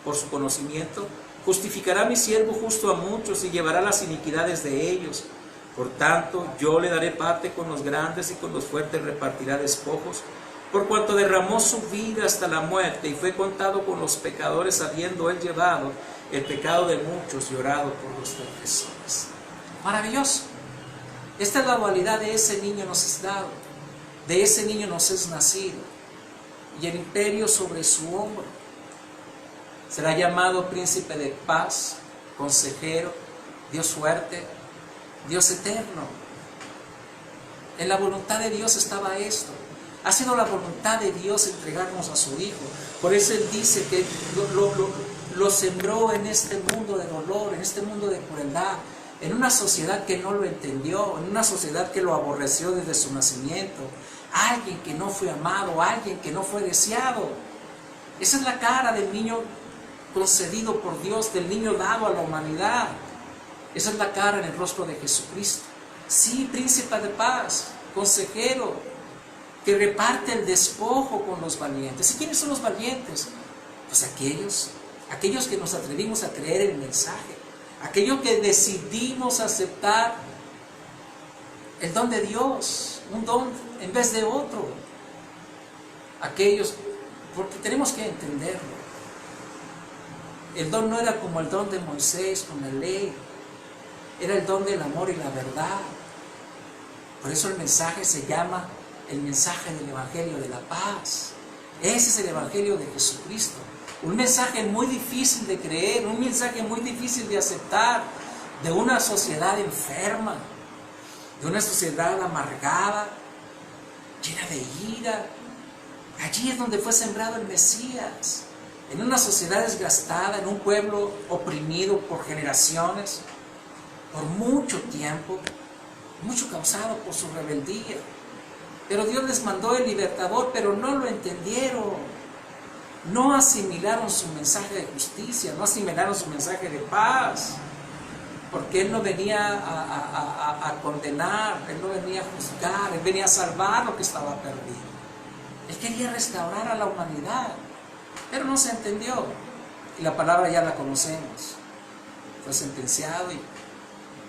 Por su conocimiento justificará mi siervo justo a muchos, y llevará las iniquidades de ellos. Por tanto, yo le daré parte con los grandes, y con los fuertes repartirá despojos, por cuanto derramó su vida hasta la muerte, y fue contado con los pecadores, habiendo él llevado el pecado de muchos y orado por los transgresores. Maravilloso. Esta es la dualidad: de ese niño nos es dado, de ese niño nos es nacido, y el imperio sobre su hombro. Será llamado príncipe de paz, consejero, Dios fuerte, Dios eterno. En la voluntad de Dios estaba esto. Ha sido la voluntad de Dios entregarnos a su Hijo. Por eso Él dice que lo sembró en este mundo de dolor, en este mundo de crueldad, en una sociedad que no lo entendió, en una sociedad que lo aborreció desde su nacimiento. Alguien que no fue amado, alguien que no fue deseado. Esa es la cara del niño concedido por Dios, del niño dado a la humanidad. Esa es la cara en el rostro de Jesucristo. Sí, príncipe de paz, consejero, que reparte el despojo con los valientes. ¿Y quiénes son los valientes? Pues aquellos que nos atrevimos a creer el mensaje, aquellos que decidimos aceptar el don de Dios, un don en vez de otro. Aquellos, porque tenemos que entenderlo. El don no era como el don de Moisés con la ley, era el don del amor y la verdad. Por eso el mensaje se llama el mensaje del Evangelio de la paz. Ese es el Evangelio de Jesucristo. Un mensaje muy difícil de creer, un mensaje muy difícil de aceptar, de una sociedad enferma, de una sociedad amargada, llena de ira. Allí es donde fue sembrado el Mesías, en una sociedad desgastada, en un pueblo oprimido por generaciones, por mucho tiempo, mucho causado por su rebeldía. Pero Dios les mandó el libertador, pero no lo entendieron. No asimilaron su mensaje de justicia, no asimilaron su mensaje de paz. Porque Él no venía a condenar, Él no venía a juzgar, Él venía a salvar lo que estaba perdido. Él quería restaurar a la humanidad, pero no se entendió. Y la palabra ya la conocemos. Fue sentenciado y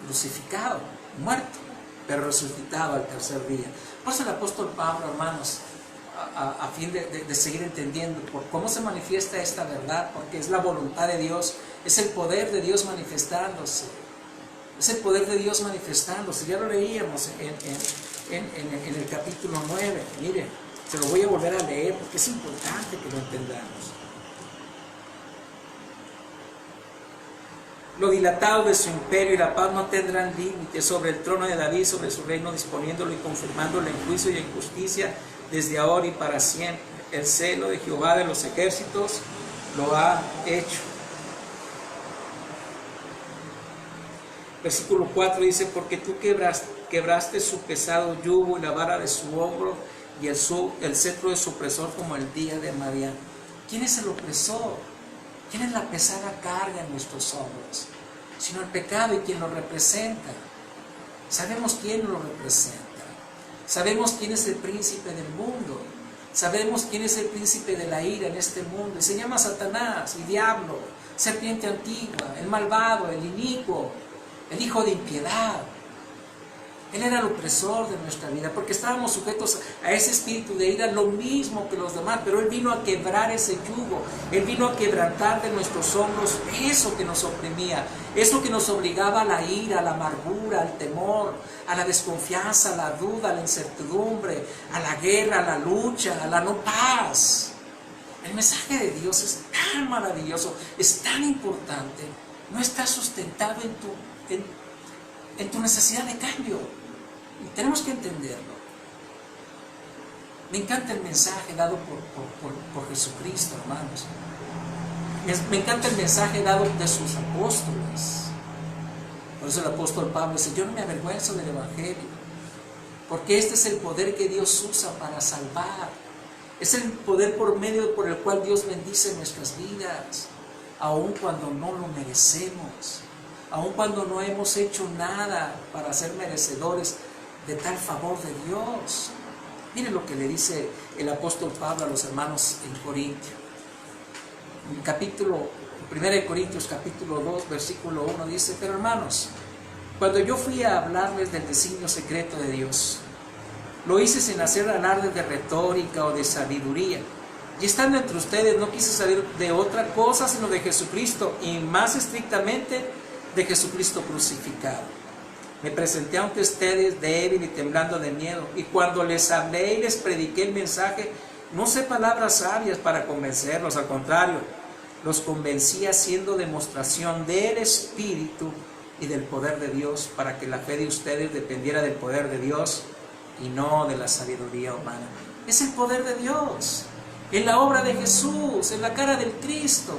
crucificado, muerto, pero resucitado al tercer día. Por eso el apóstol Pablo, hermanos, a fin de seguir entendiendo por cómo se manifiesta esta verdad, porque es la voluntad de Dios, es el poder de Dios manifestándose. Es el poder de Dios manifestándose. Ya lo leíamos en el capítulo 9. Miren, se lo voy a volver a leer porque es importante que lo entendamos. Lo dilatado de su imperio y la paz no tendrán límite sobre el trono de David, sobre su reino, disponiéndolo y confirmándolo en juicio y en justicia desde ahora y para siempre. El celo de Jehová de los ejércitos lo ha hecho. Versículo 4 dice: porque tú quebraste su pesado yugo y la vara de su hombro y el cetro de su opresor como el día de Madián. ¿Quién es el opresor? ¿Quién es la pesada carga en nuestros hombros? Sino el pecado y quien lo representa. Sabemos quién lo representa. Sabemos quién es el príncipe del mundo. Sabemos quién es el príncipe de la ira en este mundo. Y se llama Satanás, el diablo, serpiente antigua, el malvado, el inicuo, el hijo de impiedad. Él era el opresor de nuestra vida, porque estábamos sujetos a ese espíritu de ira, lo mismo que los demás, pero Él vino a quebrar ese yugo, Él vino a quebrantar de nuestros hombros eso que nos oprimía, eso que nos obligaba a la ira, a la amargura, al temor, a la desconfianza, a la duda, a la incertidumbre, a la guerra, a la lucha, a la no paz. El mensaje de Dios es tan maravilloso, es tan importante, no está sustentado en tu necesidad de cambio. Y tenemos que entenderlo. Me encanta el mensaje dado por Jesucristo, hermanos. Me encanta el mensaje dado de sus apóstoles. Por eso el apóstol Pablo dice: yo no me avergüenzo del Evangelio, porque este es el poder que Dios usa para salvar. Es el poder por el cual Dios bendice nuestras vidas, aun cuando no lo merecemos, aun cuando no hemos hecho nada para ser merecedores de tal favor de Dios. Miren lo que le dice el apóstol Pablo a los hermanos en Corintio. En 1 Corintios capítulo 2, versículo 1 dice: pero hermanos, cuando yo fui a hablarles del designio secreto de Dios, lo hice sin hacer alarde de retórica o de sabiduría. Y estando entre ustedes no quise saber de otra cosa sino de Jesucristo, y más estrictamente de Jesucristo crucificado. Me presenté ante ustedes débil y temblando de miedo, y cuando les hablé y les prediqué el mensaje, no usé palabras sabias para convencerlos, al contrario, los convencía haciendo demostración del Espíritu y del poder de Dios, para que la fe de ustedes dependiera del poder de Dios y no de la sabiduría humana. Es el poder de Dios, en la obra de Jesús, en la cara del Cristo.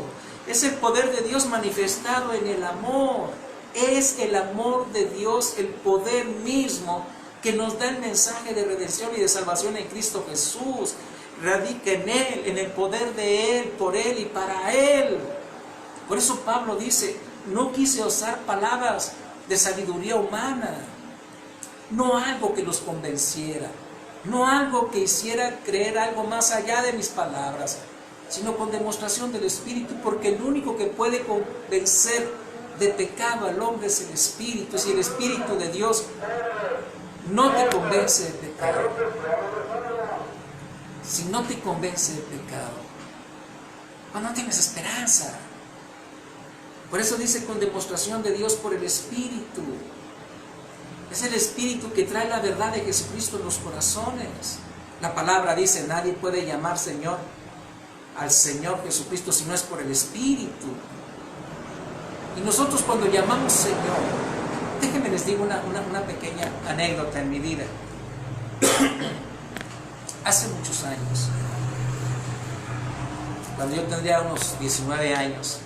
Es el poder de Dios manifestado en el amor. Es el amor de Dios, el poder mismo que nos da el mensaje de redención y de salvación en Cristo Jesús. Radica en Él, en el poder de Él, por Él y para Él. Por eso Pablo dice, no quise usar palabras de sabiduría humana, no algo que los convenciera, no algo que hiciera creer algo más allá de mis palabras, sino con demostración del Espíritu, porque el único que puede convencer de pecado al hombre es el Espíritu. Si el Espíritu de Dios no te convence de pecado, si no te convence de pecado, pues no tienes esperanza. Por eso dice con demostración de Dios por el Espíritu. Es el Espíritu que trae la verdad de Jesucristo en los corazones. La palabra dice, nadie puede llamar Señor al Señor Jesucristo si no es por el Espíritu. Y nosotros cuando llamamos Señor, déjenme les digo una pequeña anécdota en mi vida. Hace muchos años, cuando yo tendría unos 19 años,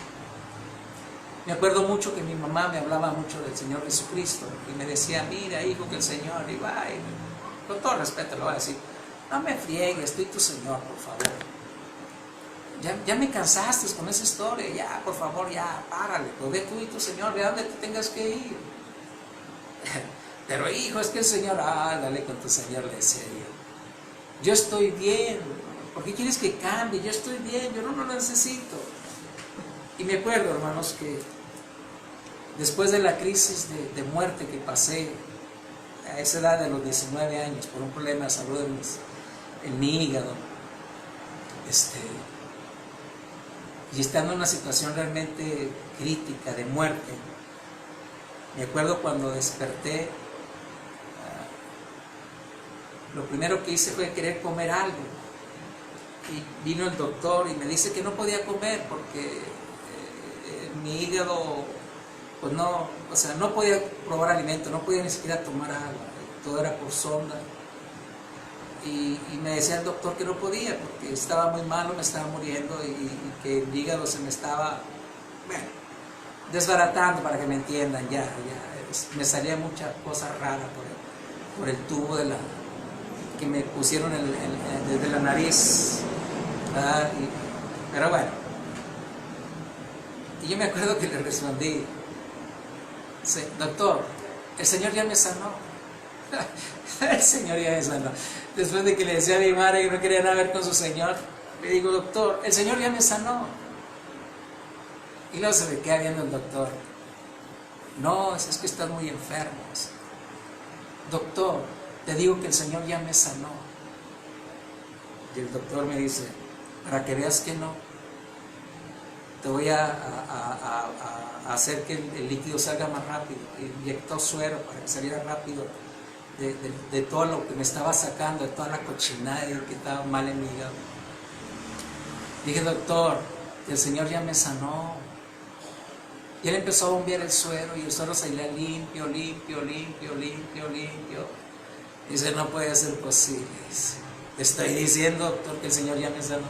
me acuerdo mucho que mi mamá me hablaba mucho del Señor Jesucristo y me decía, mira hijo, que el Señor, y va, y con todo respeto lo voy a decir, no me friegues, tú y tu Señor, por favor. Ya me cansaste con esa historia, ya, por favor, ya, párale, pues ve tú y tu Señor, ve a dónde te tengas que ir. Pero hijo, es que el Señor, dale con tu Señor, le decía yo estoy bien, ¿por qué quieres que cambie? Yo estoy bien, yo no lo necesito. Y me acuerdo, hermanos, que después de la crisis de muerte que pasé a esa edad de los 19 años por un problema de salud en mi hígado, y estando en una situación realmente crítica de muerte, me acuerdo cuando desperté, lo primero que hice fue querer comer algo. Y vino el doctor y me dice que no podía comer porque mi hígado, pues no, o sea, no podía probar alimento, no podía ni siquiera tomar agua, todo era por sonda. Y me decía el doctor que no podía porque estaba muy malo, me estaba muriendo y que el hígado se me estaba, bueno, desbaratando, para que me entiendan, ya me salía mucha cosa rara por el tubo que me pusieron desde la nariz, pero bueno, y yo me acuerdo que le respondí, doctor, el Señor ya me sanó. El Señor ya me sanó. Después de que le decía a mi madre que no quería nada ver con su Señor, le digo, doctor, el Señor ya me sanó. Y luego se me queda viendo el doctor, no, es que estás muy enfermo. Doctor, te digo que el Señor ya me sanó. Y el doctor me dice, para que veas que no, te voy a hacer que el líquido salga más rápido. Inyectó suero para que saliera rápido de todo lo que me estaba sacando, de toda la cochinada que estaba mal en mi hígado. Dije, doctor, que el Señor ya me sanó. Y él empezó a bombear el suero y el suero salía limpio, limpio, limpio, limpio, limpio. Dice, no puede ser posible. Te estoy diciendo, doctor, que el Señor ya me sanó.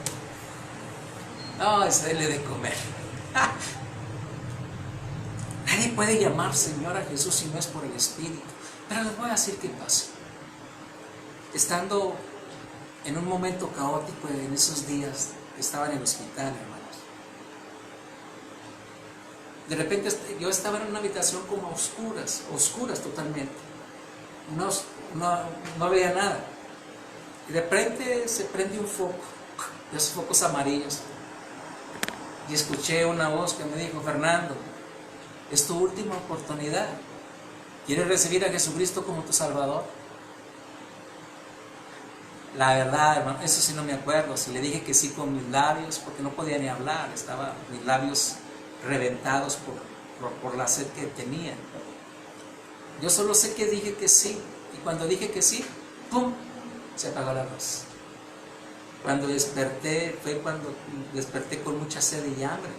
No, es darle de comer. Nadie puede llamar Señor a Jesús si no es por el Espíritu. Pero les voy a decir qué pasó. Estando en un momento caótico en esos días, estaba en el hospital, hermanos. De repente yo estaba en una habitación como oscuras totalmente. No veía nada. Y de repente se prende un foco, de esos focos amarillos. Y escuché una voz que me dijo, Fernando, es tu última oportunidad. ¿Quieres recibir a Jesucristo como tu Salvador? La verdad, hermano, eso sí no me acuerdo. Si le dije que sí con mis labios, porque no podía ni hablar. Estaban mis labios reventados por la sed que tenía. Yo solo sé que dije que sí. Y cuando dije que sí, ¡pum!, se apagó la luz. Cuando desperté, fue cuando desperté con mucha sed y hambre.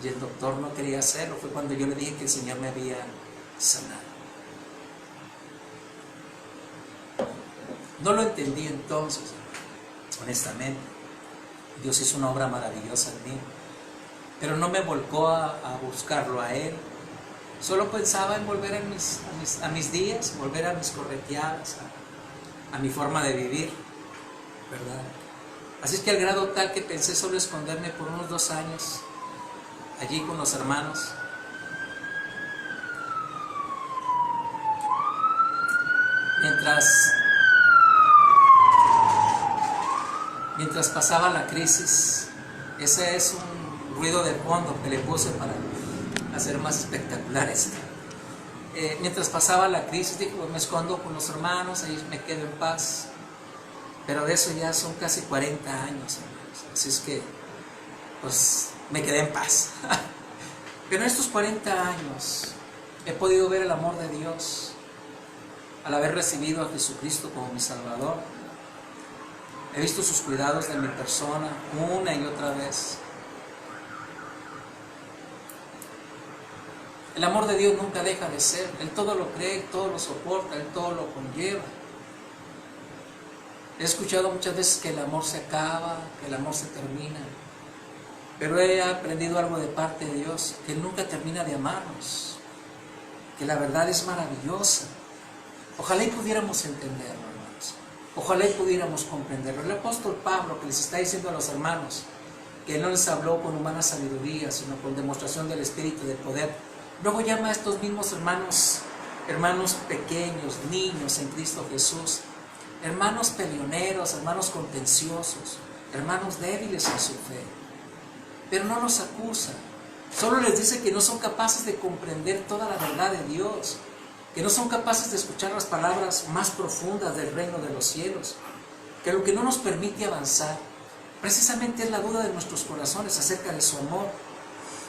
Y el doctor no quería hacerlo. Fue cuando yo le dije que el Señor me había sanado. No lo entendí entonces, honestamente. Dios hizo una obra maravillosa en mí. Pero no me volcó a buscarlo a Él. Solo pensaba en volver a mis días, volver a mis correteadas, a mi forma de vivir, ¿verdad? Así es que al grado tal que pensé solo esconderme por unos 2 años allí con los hermanos. Mientras pasaba la crisis. Ese es un ruido de fondo que le puse para hacer más espectacular esto. Mientras pasaba la crisis, dije, pues me escondo con los hermanos, ahí me quedo en paz. Pero de eso ya son casi 40 años, hermanos. Así es que, pues, me quedé en paz. Pero en estos 40 años he podido ver el amor de Dios al haber recibido a Jesucristo como mi Salvador. He visto sus cuidados de mi persona una y otra vez. El amor de Dios nunca deja de ser. Él todo lo cree, Él todo lo soporta, Él todo lo conlleva. He escuchado muchas veces que el amor se acaba, que el amor se termina. Pero he aprendido algo de parte de Dios, que Él nunca termina de amarnos. Que la verdad es maravillosa. Ojalá y pudiéramos entenderlo, hermanos. Ojalá y pudiéramos comprenderlo. El apóstol Pablo, que les está diciendo a los hermanos, que Él no les habló con humana sabiduría, sino con demostración del Espíritu y del poder. Luego llama a estos mismos hermanos pequeños, niños en Cristo Jesús, hermanos peleoneros, hermanos contenciosos, hermanos débiles en su fe. Pero no los acusa, solo les dice que no son capaces de comprender toda la verdad de Dios, que no son capaces de escuchar las palabras más profundas del reino de los cielos, que lo que no nos permite avanzar precisamente es la duda de nuestros corazones acerca de su amor.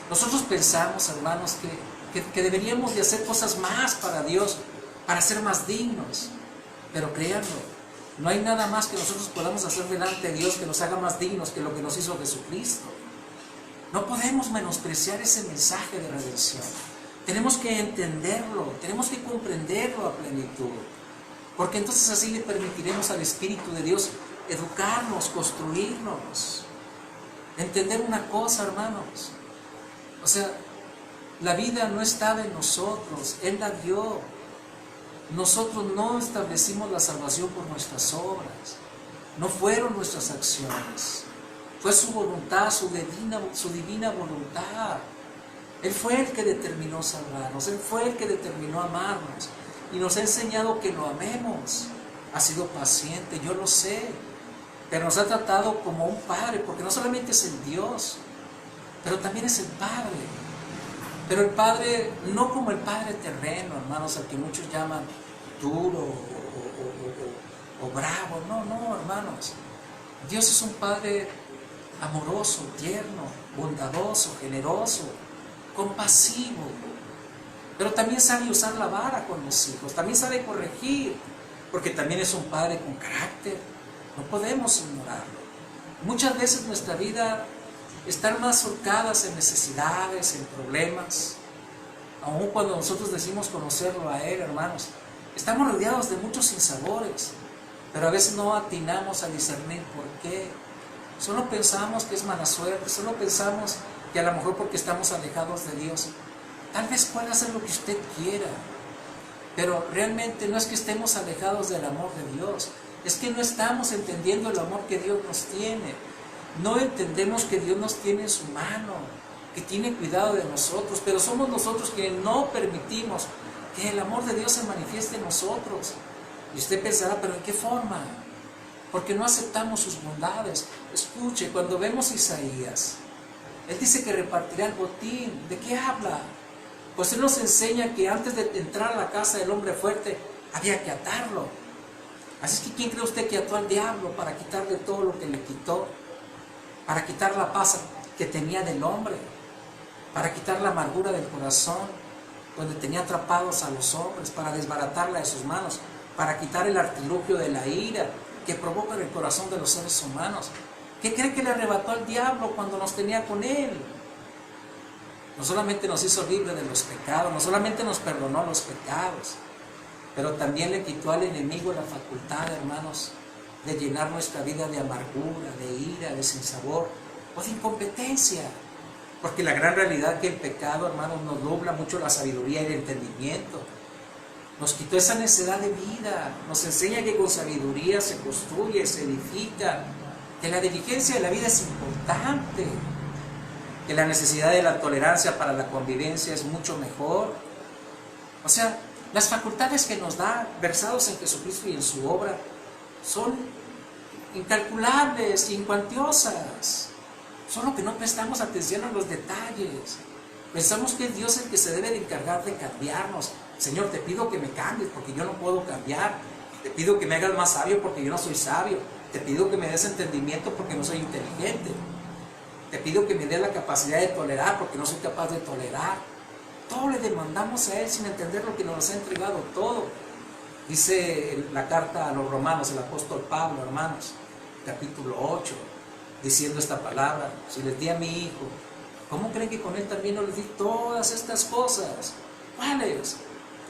Nosotros pensamos, hermanos, que deberíamos de hacer cosas más para Dios, para ser más dignos. Pero créanlo, no hay nada más que nosotros podamos hacer delante de Dios que nos haga más dignos que lo que nos hizo Jesucristo. No podemos menospreciar ese mensaje de redención. Tenemos que entenderlo, tenemos que comprenderlo a plenitud. Porque entonces así le permitiremos al Espíritu de Dios educarnos, construirnos. Entender una cosa, hermanos. O sea, la vida no estaba en nosotros, Él la dio. Nosotros no establecimos la salvación por nuestras obras, no fueron nuestras acciones, fue su voluntad, su divina voluntad. Él fue el que determinó salvarnos, Él fue el que determinó amarnos y nos ha enseñado que lo amemos. Ha sido paciente, yo lo sé, pero nos ha tratado como un padre, porque no solamente es el Dios, pero también es el Padre. Pero el Padre, no como el Padre terreno, hermanos, al que muchos llaman duro o bravo. No, hermanos. Dios es un Padre amoroso, tierno, bondadoso, generoso, compasivo. Pero también sabe usar la vara con los hijos, también sabe corregir, porque también es un Padre con carácter. No podemos ignorarlo. Muchas veces nuestra vida están más surcadas en necesidades, en problemas. Aun cuando nosotros decimos conocerlo a Él, hermanos, estamos rodeados de muchos sinsabores, pero a veces no atinamos a discernir por qué. Solo pensamos que es mala suerte, solo pensamos que a lo mejor porque estamos alejados de Dios. Tal vez pueda hacer lo que usted quiera, pero realmente no es que estemos alejados del amor de Dios, es que no estamos entendiendo el amor que Dios nos tiene. No entendemos que Dios nos tiene en su mano, que tiene cuidado de nosotros, pero somos nosotros quienes no permitimos que el amor de Dios se manifieste en nosotros. Y usted pensará, ¿pero en qué forma? Porque no aceptamos sus bondades. Escuche, cuando vemos a Isaías, él dice que repartirá el botín. ¿De qué habla? Pues él nos enseña que antes de entrar a la casa del hombre fuerte, había que atarlo. Así es que ¿quién cree usted que ató al diablo para quitarle todo lo que le quitó? Para quitar la paz que tenía del hombre, para quitar la amargura del corazón, donde tenía atrapados a los hombres, para desbaratarla de sus manos, para quitar el artilugio de la ira, que provoca en el corazón de los seres humanos. ¿Qué cree que le arrebató al diablo cuando nos tenía con él? No solamente nos hizo libre de los pecados, no solamente nos perdonó los pecados, pero también le quitó al enemigo la facultad, hermanos, de llenar nuestra vida de amargura, de ira, de sinsabor o de incompetencia. Porque la gran realidad es que el pecado, hermanos, nos nubla mucho la sabiduría y el entendimiento. Nos quitó esa necedad de vida, nos enseña que con sabiduría se construye, se edifica, que la diligencia de la vida es importante, que la necesidad de la tolerancia para la convivencia es mucho mejor. O sea, las facultades que nos da, versados en Jesucristo y en su obra, son incalculables, incuantiosas. Solo que no prestamos atención a los detalles. Pensamos que es Dios el que se debe de encargar de cambiarnos. Señor, te pido que me cambies porque yo no puedo cambiar. Te pido que me hagas más sabio porque yo no soy sabio. Te pido que me des entendimiento porque no soy inteligente. Te pido que me des la capacidad de tolerar porque no soy capaz de tolerar. Todo le demandamos a Él sin entender lo que nos ha entregado todo. Dice la carta a los romanos, el apóstol Pablo, hermanos, capítulo 8, diciendo esta palabra: si les di a mi hijo, ¿cómo creen que con él también no les di todas estas cosas? ¿Cuáles?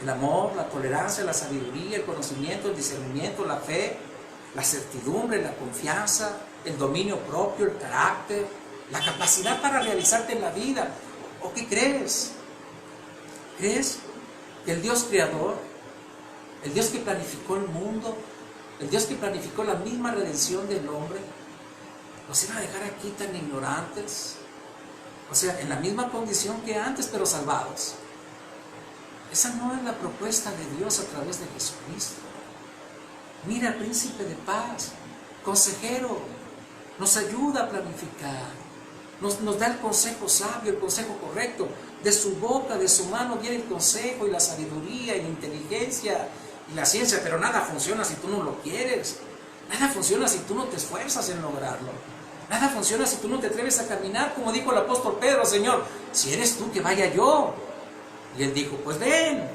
El amor, la tolerancia, la sabiduría, el conocimiento, el discernimiento, la fe, la certidumbre, la confianza, el dominio propio, el carácter, la capacidad para realizarte en la vida. ¿O qué crees? ¿Crees que el Dios creador, el Dios que planificó el mundo, el Dios que planificó la misma redención del hombre, nos iba a dejar aquí tan ignorantes? O sea, en la misma condición que antes, pero salvados. Esa no es la propuesta de Dios a través de Jesucristo. Mira, príncipe de paz, consejero, nos ayuda a planificar, nos da el consejo sabio, el consejo correcto. De su boca, de su mano viene el consejo y la sabiduría y la inteligencia y la ciencia, pero nada funciona si tú no lo quieres. Nada funciona si tú no te esfuerzas en lograrlo. Nada funciona si tú no te atreves a caminar, como dijo el apóstol Pedro: Señor, si eres tú, que vaya yo. Y él dijo: pues ven.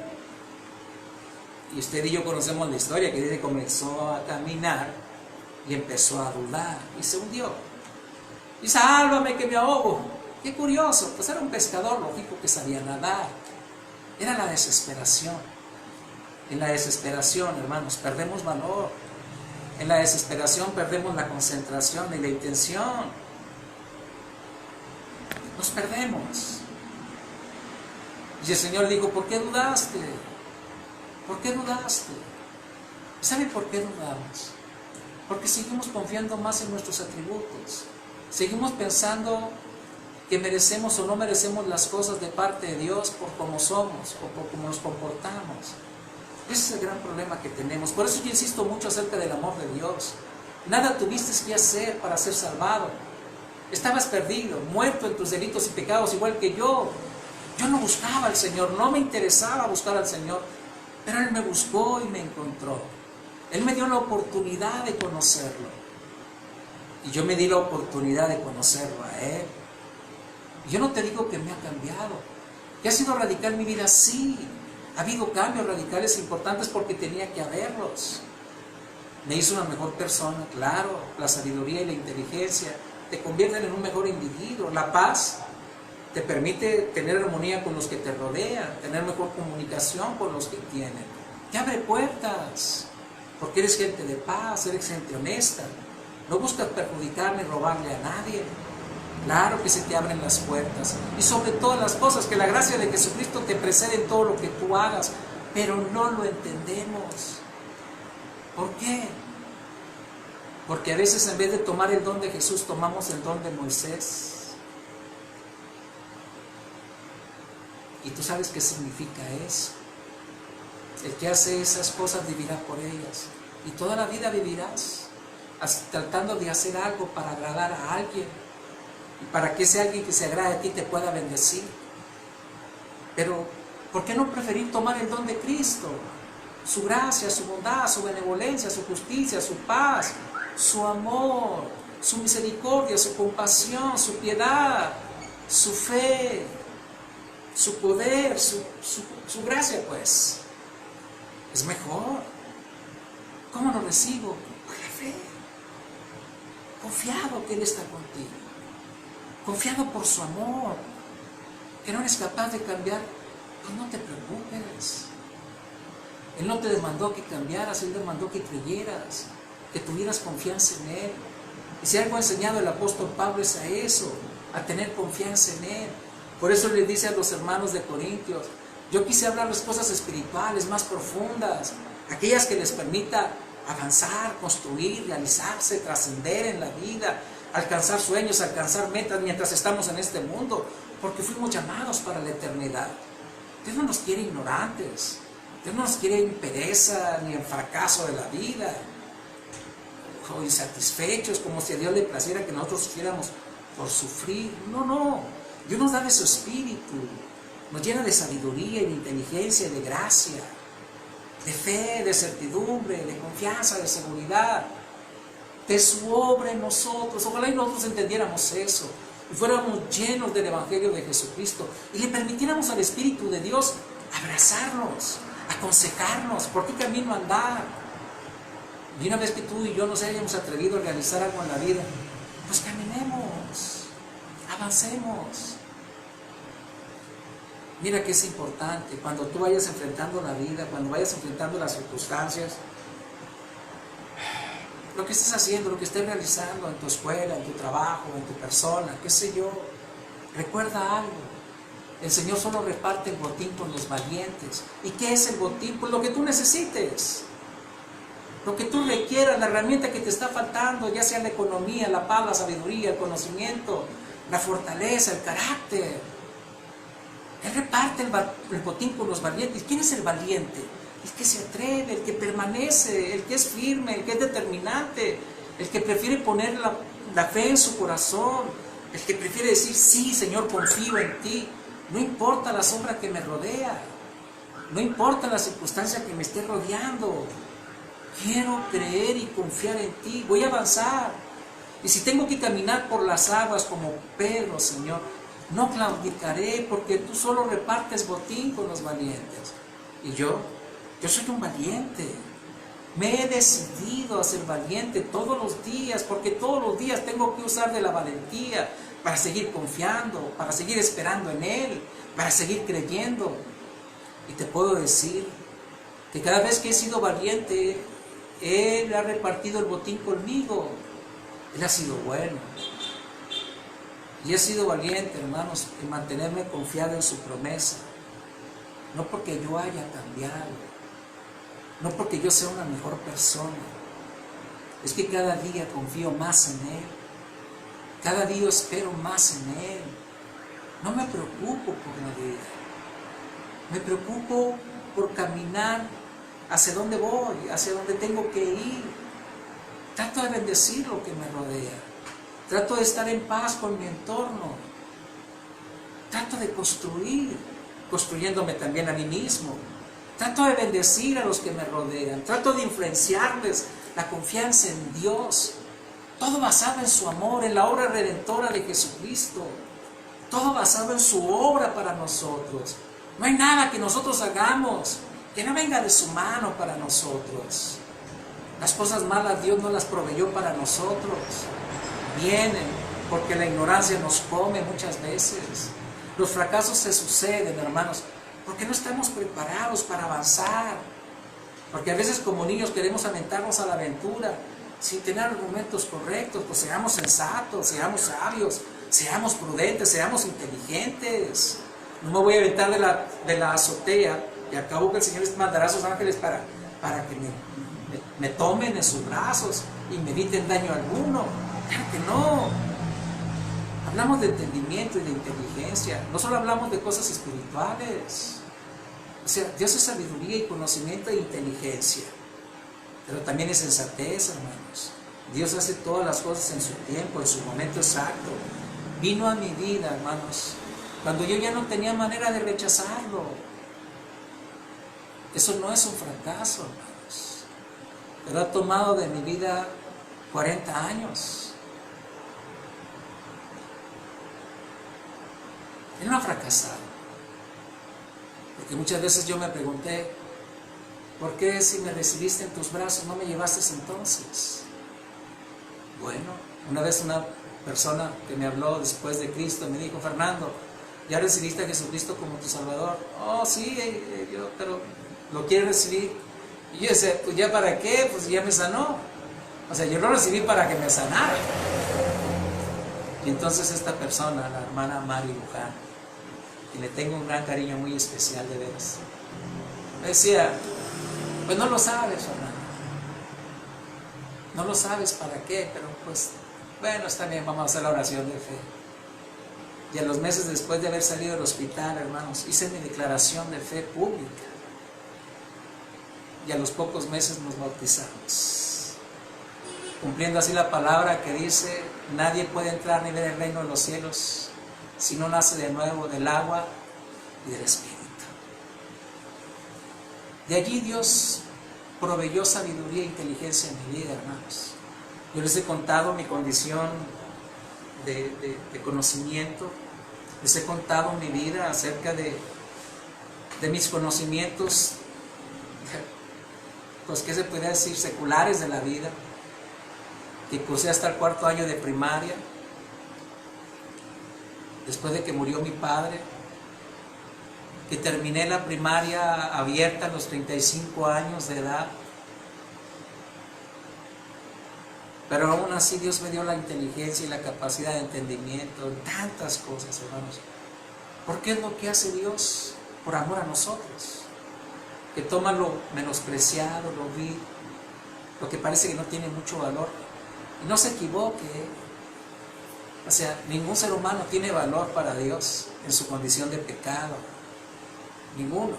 Y usted y yo conocemos la historia, que dice: comenzó a caminar y empezó a dudar y se hundió. Y sálvame que me ahogo. Qué curioso, pues era un pescador, lógico que sabía nadar. Era la desesperación. En la desesperación, hermanos, perdemos valor. En la desesperación perdemos la concentración y la intención. Nos perdemos. Y el Señor dijo: ¿por qué dudaste? ¿Por qué dudaste? ¿Sabe por qué dudamos? Porque seguimos confiando más en nuestros atributos. Seguimos pensando que merecemos o no merecemos las cosas de parte de Dios por cómo somos o por cómo nos comportamos. Ese es el gran problema que tenemos. Por eso yo insisto mucho acerca del amor de Dios. Nada tuviste que hacer para ser salvado. Estabas perdido, muerto en tus delitos y pecados, igual que yo. Yo no buscaba al Señor, no me interesaba buscar al Señor, pero Él me buscó y me encontró. Él me dio la oportunidad de conocerlo. Y yo me di la oportunidad de conocerlo a Él. Y yo no te digo que me ha cambiado. ¿Que ha sido radical mi vida? Sí. Ha habido cambios radicales importantes porque tenía que haberlos. Me hizo una mejor persona, claro. La sabiduría y la inteligencia te convierten en un mejor individuo. La paz te permite tener armonía con los que te rodean, tener mejor comunicación con los que tienen. Te abre puertas, porque eres gente de paz, eres gente honesta. No buscas perjudicar ni robarle a nadie. Claro que se te abren las puertas. Y sobre todas las cosas, que la gracia de Jesucristo te precede en todo lo que tú hagas. Pero no lo entendemos. ¿Por qué? Porque a veces, en vez de tomar el don de Jesús, tomamos el don de Moisés. Y tú sabes qué significa eso. El que hace esas cosas vivirá por ellas. Y toda la vida vivirás tratando de hacer algo para agradar a alguien. Y para que ese alguien que se agrade a ti te pueda bendecir. Pero, ¿por qué no preferir tomar el don de Cristo? Su gracia, su bondad, su benevolencia, su justicia, su paz, su amor, su misericordia, su compasión, su piedad, su fe, su poder, su gracia, pues. Es mejor. ¿Cómo lo recibo? Por la fe, confiado que Él está contigo, confiado por su amor, que no eres capaz de cambiar, pues no te preocupes. Él no te demandó que cambiaras, Él demandó que creyeras, que tuvieras confianza en Él. Y si algo ha enseñado el apóstol Pablo es a eso, a tener confianza en Él. Por eso le dice a los hermanos de Corintios, yo quise hablarles cosas espirituales más profundas, aquellas que les permita avanzar, construir, realizarse, trascender en la vida, alcanzar sueños, alcanzar metas mientras estamos en este mundo, porque fuimos llamados para la eternidad. Dios no nos quiere ignorantes, Dios no nos quiere en pereza ni en fracaso de la vida, o insatisfechos, como si a Dios le placiera que nosotros sufriéramos por sufrir. No, no, Dios nos da de su espíritu, nos llena de sabiduría y de inteligencia y de gracia, de fe, de certidumbre, de confianza, de seguridad, de su obra en nosotros. Ojalá y nosotros entendiéramos eso y fuéramos llenos del Evangelio de Jesucristo y le permitiéramos al Espíritu de Dios abrazarnos, aconsejarnos, por qué camino andar. Y una vez que tú y yo nos hayamos atrevido a realizar algo en la vida, pues caminemos, avancemos. Mira que es importante, cuando tú vayas enfrentando la vida, cuando vayas enfrentando las circunstancias, lo que estés haciendo, lo que estés realizando en tu escuela, en tu trabajo, en tu persona, qué sé yo, recuerda algo. El Señor solo reparte el botín con los valientes. ¿Y qué es el botín? Pues lo que tú necesites, lo que tú requieras, la herramienta que te está faltando, ya sea la economía, la paz, la sabiduría, el conocimiento, la fortaleza, el carácter. Él reparte el botín con los valientes. ¿Quién es el valiente? El que se atreve, el que permanece, el que es firme, el que es determinante, el que prefiere poner la fe en su corazón, el que prefiere decir, sí, Señor, confío en ti. No importa la sombra que me rodea, no importa la circunstancia que me esté rodeando. Quiero creer y confiar en ti, voy a avanzar. Y si tengo que caminar por las aguas como Pedro, Señor, no claudicaré, porque tú solo repartes botín con los valientes. Y yo soy un valiente. Me he decidido a ser valiente todos los días, porque todos los días tengo que usar de la valentía para seguir confiando, para seguir esperando en Él, para seguir creyendo. Y te puedo decir que cada vez que he sido valiente, Él ha repartido el botín conmigo. Él ha sido bueno. Y he sido valiente, hermanos, en mantenerme confiado en su promesa. No porque yo haya cambiado, no porque yo sea una mejor persona. Es que cada día confío más en Él. Cada día espero más en Él. No me preocupo por la vida. Me preocupo por caminar hacia dónde voy, hacia dónde tengo que ir. Trato de bendecir lo que me rodea. Trato de estar en paz con mi entorno. Trato de construyéndome también a mí mismo. Trato de bendecir a los que me rodean. Trato de influenciarles la confianza en Dios. Todo basado en su amor, en la obra redentora de Jesucristo. Todo basado en su obra para nosotros. No hay nada que nosotros hagamos que no venga de su mano para nosotros. Las cosas malas Dios no las proveyó para nosotros. Vienen porque la ignorancia nos come muchas veces. Los fracasos se suceden, hermanos, porque no estamos preparados para avanzar. Porque a veces como niños queremos aventarnos a la aventura sin tener argumentos correctos. Pues seamos sensatos, seamos sabios, seamos prudentes, seamos inteligentes. No me voy a aventar de la azotea y al cabo que el Señor les mandará a sus ángeles para que me tomen en sus brazos y me eviten daño alguno. Claro que no. Hablamos de entendimiento y de inteligencia. No solo hablamos de cosas espirituales. O sea, Dios es sabiduría y conocimiento e inteligencia. Pero también es sensatez, hermanos. Dios hace todas las cosas en su tiempo, en su momento exacto. Vino a mi vida, hermanos, cuando yo ya no tenía manera de rechazarlo. Eso no es un fracaso, hermanos. Pero ha tomado de mi vida 40 años. Él no ha fracasado. Porque muchas veces yo me pregunté, ¿por qué si me recibiste en tus brazos no me llevaste entonces? Bueno, una vez una persona que me habló después de Cristo me dijo: Fernando, ¿ya recibiste a Jesucristo como tu Salvador? Oh, sí, pero ¿lo quieres recibir? Y yo decía: pues ya para qué, pues ya me sanó. O sea, yo lo recibí para que me sanara. Y entonces esta persona, la hermana Mari Luján, que le tengo un gran cariño muy especial de veras, me decía: pues no lo sabes, Fernando, no lo sabes para qué, pero pues bueno, está bien, vamos a hacer la oración de fe. Y a los meses después de haber salido del hospital, hermanos, hice mi declaración de fe pública. Y a los pocos meses nos bautizamos, cumpliendo así la palabra que dice: nadie puede entrar ni ver el reino de los cielos si no nace de nuevo del agua y del Espíritu. De allí Dios proveyó sabiduría e inteligencia en mi vida, hermanos. Yo les he contado mi condición de conocimiento, les he contado mi vida acerca de mis conocimientos, pues qué se podría decir, seculares de la vida, que cursé hasta el 4º año de primaria, después de que murió mi padre, que terminé la primaria abierta a los 35 años de edad. Pero aún así Dios me dio la inteligencia y la capacidad de entendimiento en tantas cosas, hermanos. Porque es lo que hace Dios por amor a nosotros, que toma lo menospreciado, lo vil, lo que parece que no tiene mucho valor, y no se equivoque. O sea, ningún ser humano tiene valor para Dios en su condición de pecado, ninguno.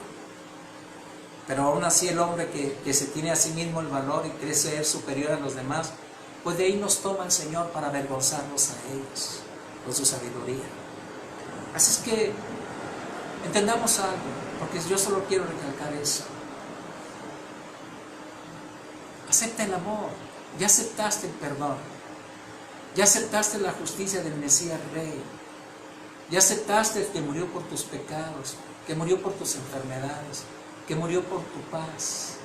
Pero aún así el hombre que se tiene a sí mismo el valor y cree ser superior a los demás, pues de ahí nos toma el Señor para avergonzarnos a ellos con su sabiduría. Así es que entendamos algo, porque yo solo quiero recalcar eso. Acepta el amor, ya aceptaste el perdón, ya aceptaste la justicia del Mesías Rey, ya aceptaste que murió por tus pecados, que murió por tus enfermedades, que murió por tu paz.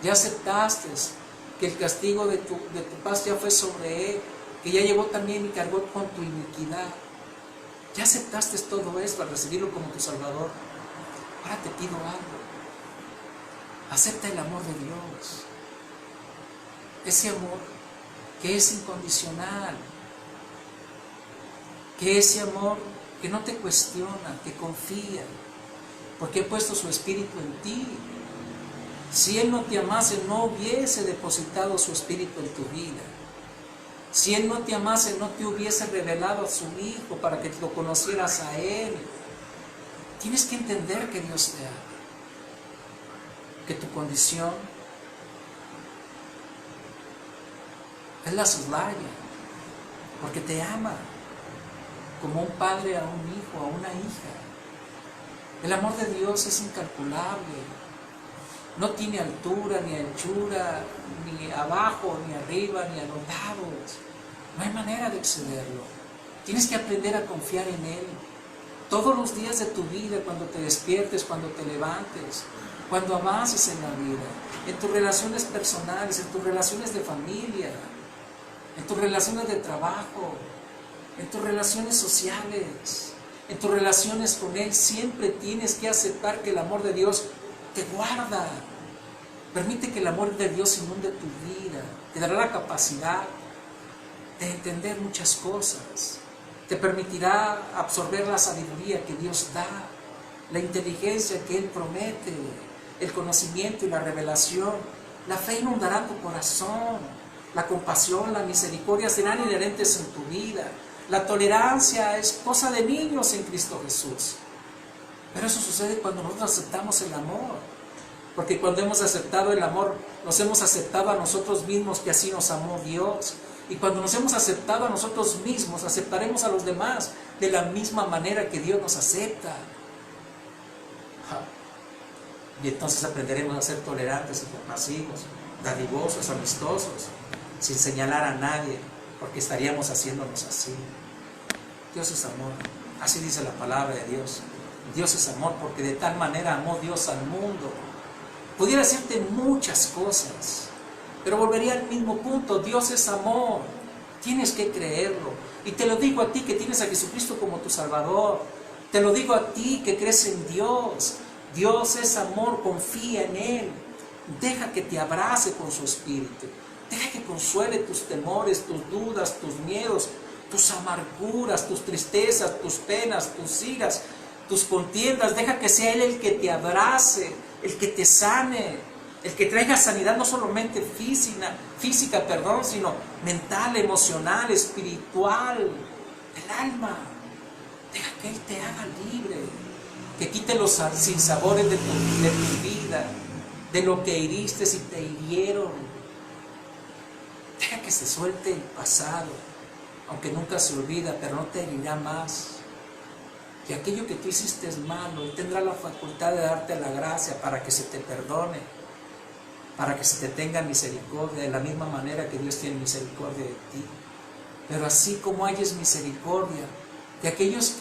Ya aceptaste que el castigo de tu paz ya fue sobre Él, que ya llevó también y cargó con tu iniquidad. Ya aceptaste todo esto al recibirlo como tu Salvador. Ahora te pido algo. Acepta el amor de Dios. Ese amor que es incondicional. Que ese amor que no te cuestiona, que confía, porque ha puesto su Espíritu en ti. Si Él no te amase, no hubiese depositado su Espíritu en tu vida. Si Él no te amase, no te hubiese revelado a su Hijo para que lo conocieras a Él. Tienes que entender que Dios te ama, que tu condición es la soslaya, porque te ama como un padre a un hijo, a una hija. El amor de Dios es incalculable. No tiene altura, ni anchura, ni abajo, ni arriba, ni a los lados. No hay manera de excederlo. Tienes que aprender a confiar en Él. Todos los días de tu vida, cuando te despiertes, cuando te levantes, cuando avances en la vida, en tus relaciones personales, en tus relaciones de familia, en tus relaciones de trabajo, en tus relaciones sociales, en tus relaciones con Él, siempre tienes que aceptar que el amor de Dios te guarda. Permite que el amor de Dios inunde tu vida. Te dará la capacidad de entender muchas cosas. Te permitirá absorber la sabiduría que Dios da, la inteligencia que Él promete, el conocimiento y la revelación. La fe inundará tu corazón. La compasión, la misericordia serán inherentes en tu vida. La tolerancia es cosa de niños en Cristo Jesús. Pero eso sucede cuando nosotros aceptamos el amor. Porque cuando hemos aceptado el amor, nos hemos aceptado a nosotros mismos, que así nos amó Dios. Y cuando nos hemos aceptado a nosotros mismos, aceptaremos a los demás de la misma manera que Dios nos acepta. Y entonces aprenderemos a ser tolerantes y compasivos, dadivosos, amistosos, sin señalar a nadie, porque estaríamos haciéndonos así. Dios es amor, así dice la palabra de Dios. Dios es amor, porque de tal manera amó Dios al mundo. Pudiera decirte muchas cosas, Pero volvería al mismo punto, Dios es amor, tienes que creerlo. Y te lo digo a ti que tienes a Jesucristo como tu Salvador, te lo digo a ti que crees en Dios. Dios es amor, confía en Él, deja que te abrace con su Espíritu, deja que consuele tus temores, tus dudas, tus miedos, tus amarguras, tus tristezas, tus penas, tus iras, tus contiendas. Deja que sea Él el que te abrace, el que te sane, el que traiga sanidad no solamente física, sino mental, emocional, espiritual, del alma. Deja que Él te haga libre, que quite los sinsabores de tu vida, de lo que heriste y te hirieron. Deja que se suelte el pasado, aunque nunca se olvida, pero no te herirá más. Y aquello que tú hiciste es malo, Él tendrá la facultad de darte la gracia para que se te perdone, para que se te tenga misericordia, de la misma manera que Dios tiene misericordia de ti. Pero así como hayes misericordia de aquellos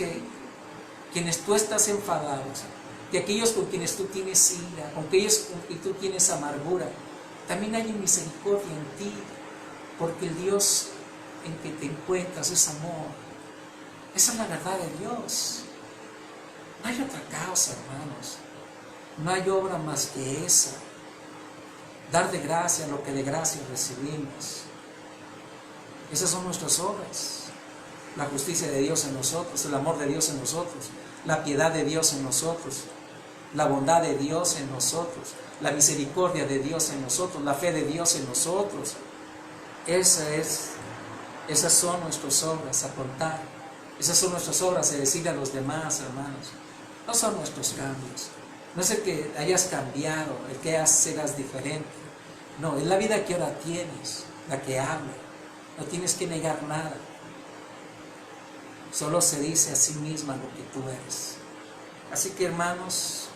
quienes tú estás enfadado, de aquellos con quienes tú tienes ira, con aquellos con quienes tú tienes amargura, también hay misericordia en ti, porque el Dios en que te encuentras es amor. Esa es la verdad de Dios. No hay otra causa, hermanos. No hay obra más que esa. Dar de gracia lo que de gracia recibimos. Esas son nuestras obras. La justicia de Dios en nosotros, el amor de Dios en nosotros, la piedad de Dios en nosotros, la bondad de Dios en nosotros, la misericordia de Dios en nosotros, la fe de Dios en nosotros. Esas son nuestras obras a contar. Esas son nuestras obras de decirle a los demás, hermanos. No son nuestros cambios. No es el que hayas cambiado, el que serás diferente. No, es la vida que ahora tienes, la que habla. No tienes que negar nada. Solo se dice a sí misma lo que tú eres. Así que, hermanos,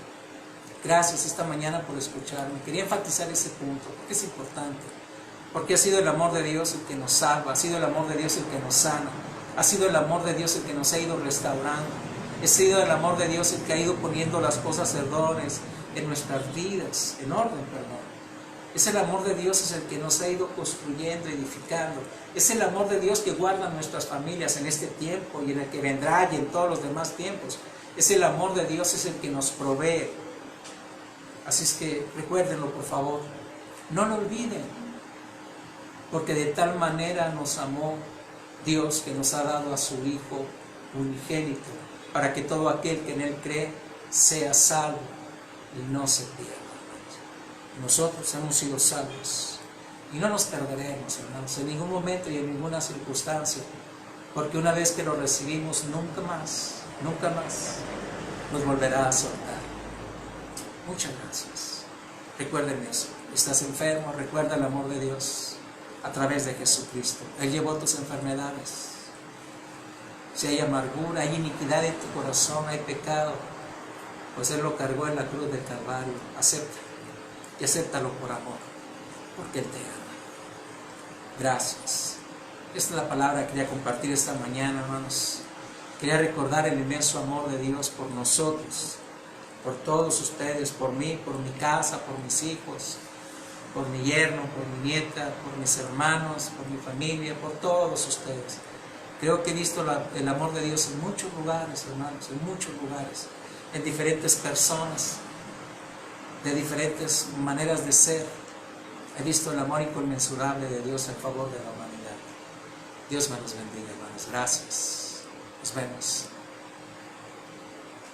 gracias esta mañana por escucharme. Quería enfatizar ese punto, porque es importante. Porque ha sido el amor de Dios el que nos salva, ha sido el amor de Dios el que nos sana, ha sido el amor de Dios el que nos ha ido restaurando, ha sido el amor de Dios el que ha ido poniendo las cosas en nuestras vidas, en orden, perdón. Es el amor de Dios es el que nos ha ido construyendo, edificando. Es el amor de Dios que guarda nuestras familias en este tiempo y en el que vendrá y en todos los demás tiempos. Es el amor de Dios es el que nos provee. Así es que recuérdenlo, por favor. No lo olviden. Porque de tal manera nos amó Dios que nos ha dado a su Hijo unigénito, para que todo aquel que en Él cree sea salvo y no se pierda. Nosotros hemos sido salvos y no nos perderemos, hermanos, en ningún momento y en ninguna circunstancia, porque una vez que lo recibimos, nunca más nos volverá a soltar. Muchas gracias. Recuerden eso. Estás enfermo, recuerda el amor de Dios a través de Jesucristo. Él llevó tus enfermedades. Si hay amargura, hay iniquidad en tu corazón, hay pecado, pues Él lo cargó en la cruz del Calvario. Acepta. Y acéptalo por amor, porque Él te ama. Gracias. Esta es la palabra que quería compartir esta mañana, hermanos. Quería recordar el inmenso amor de Dios por nosotros, por todos ustedes, por mí, por mi casa, por mis hijos, por mi yerno, por mi nieta, por mis hermanos, por mi familia, por todos ustedes. Creo que he visto el amor de Dios en muchos lugares, hermanos, en muchos lugares, en diferentes personas, de diferentes maneras de ser. He visto el amor inconmensurable de Dios en favor de la humanidad. Dios me los bendiga, hermanos. Gracias. Nos vemos.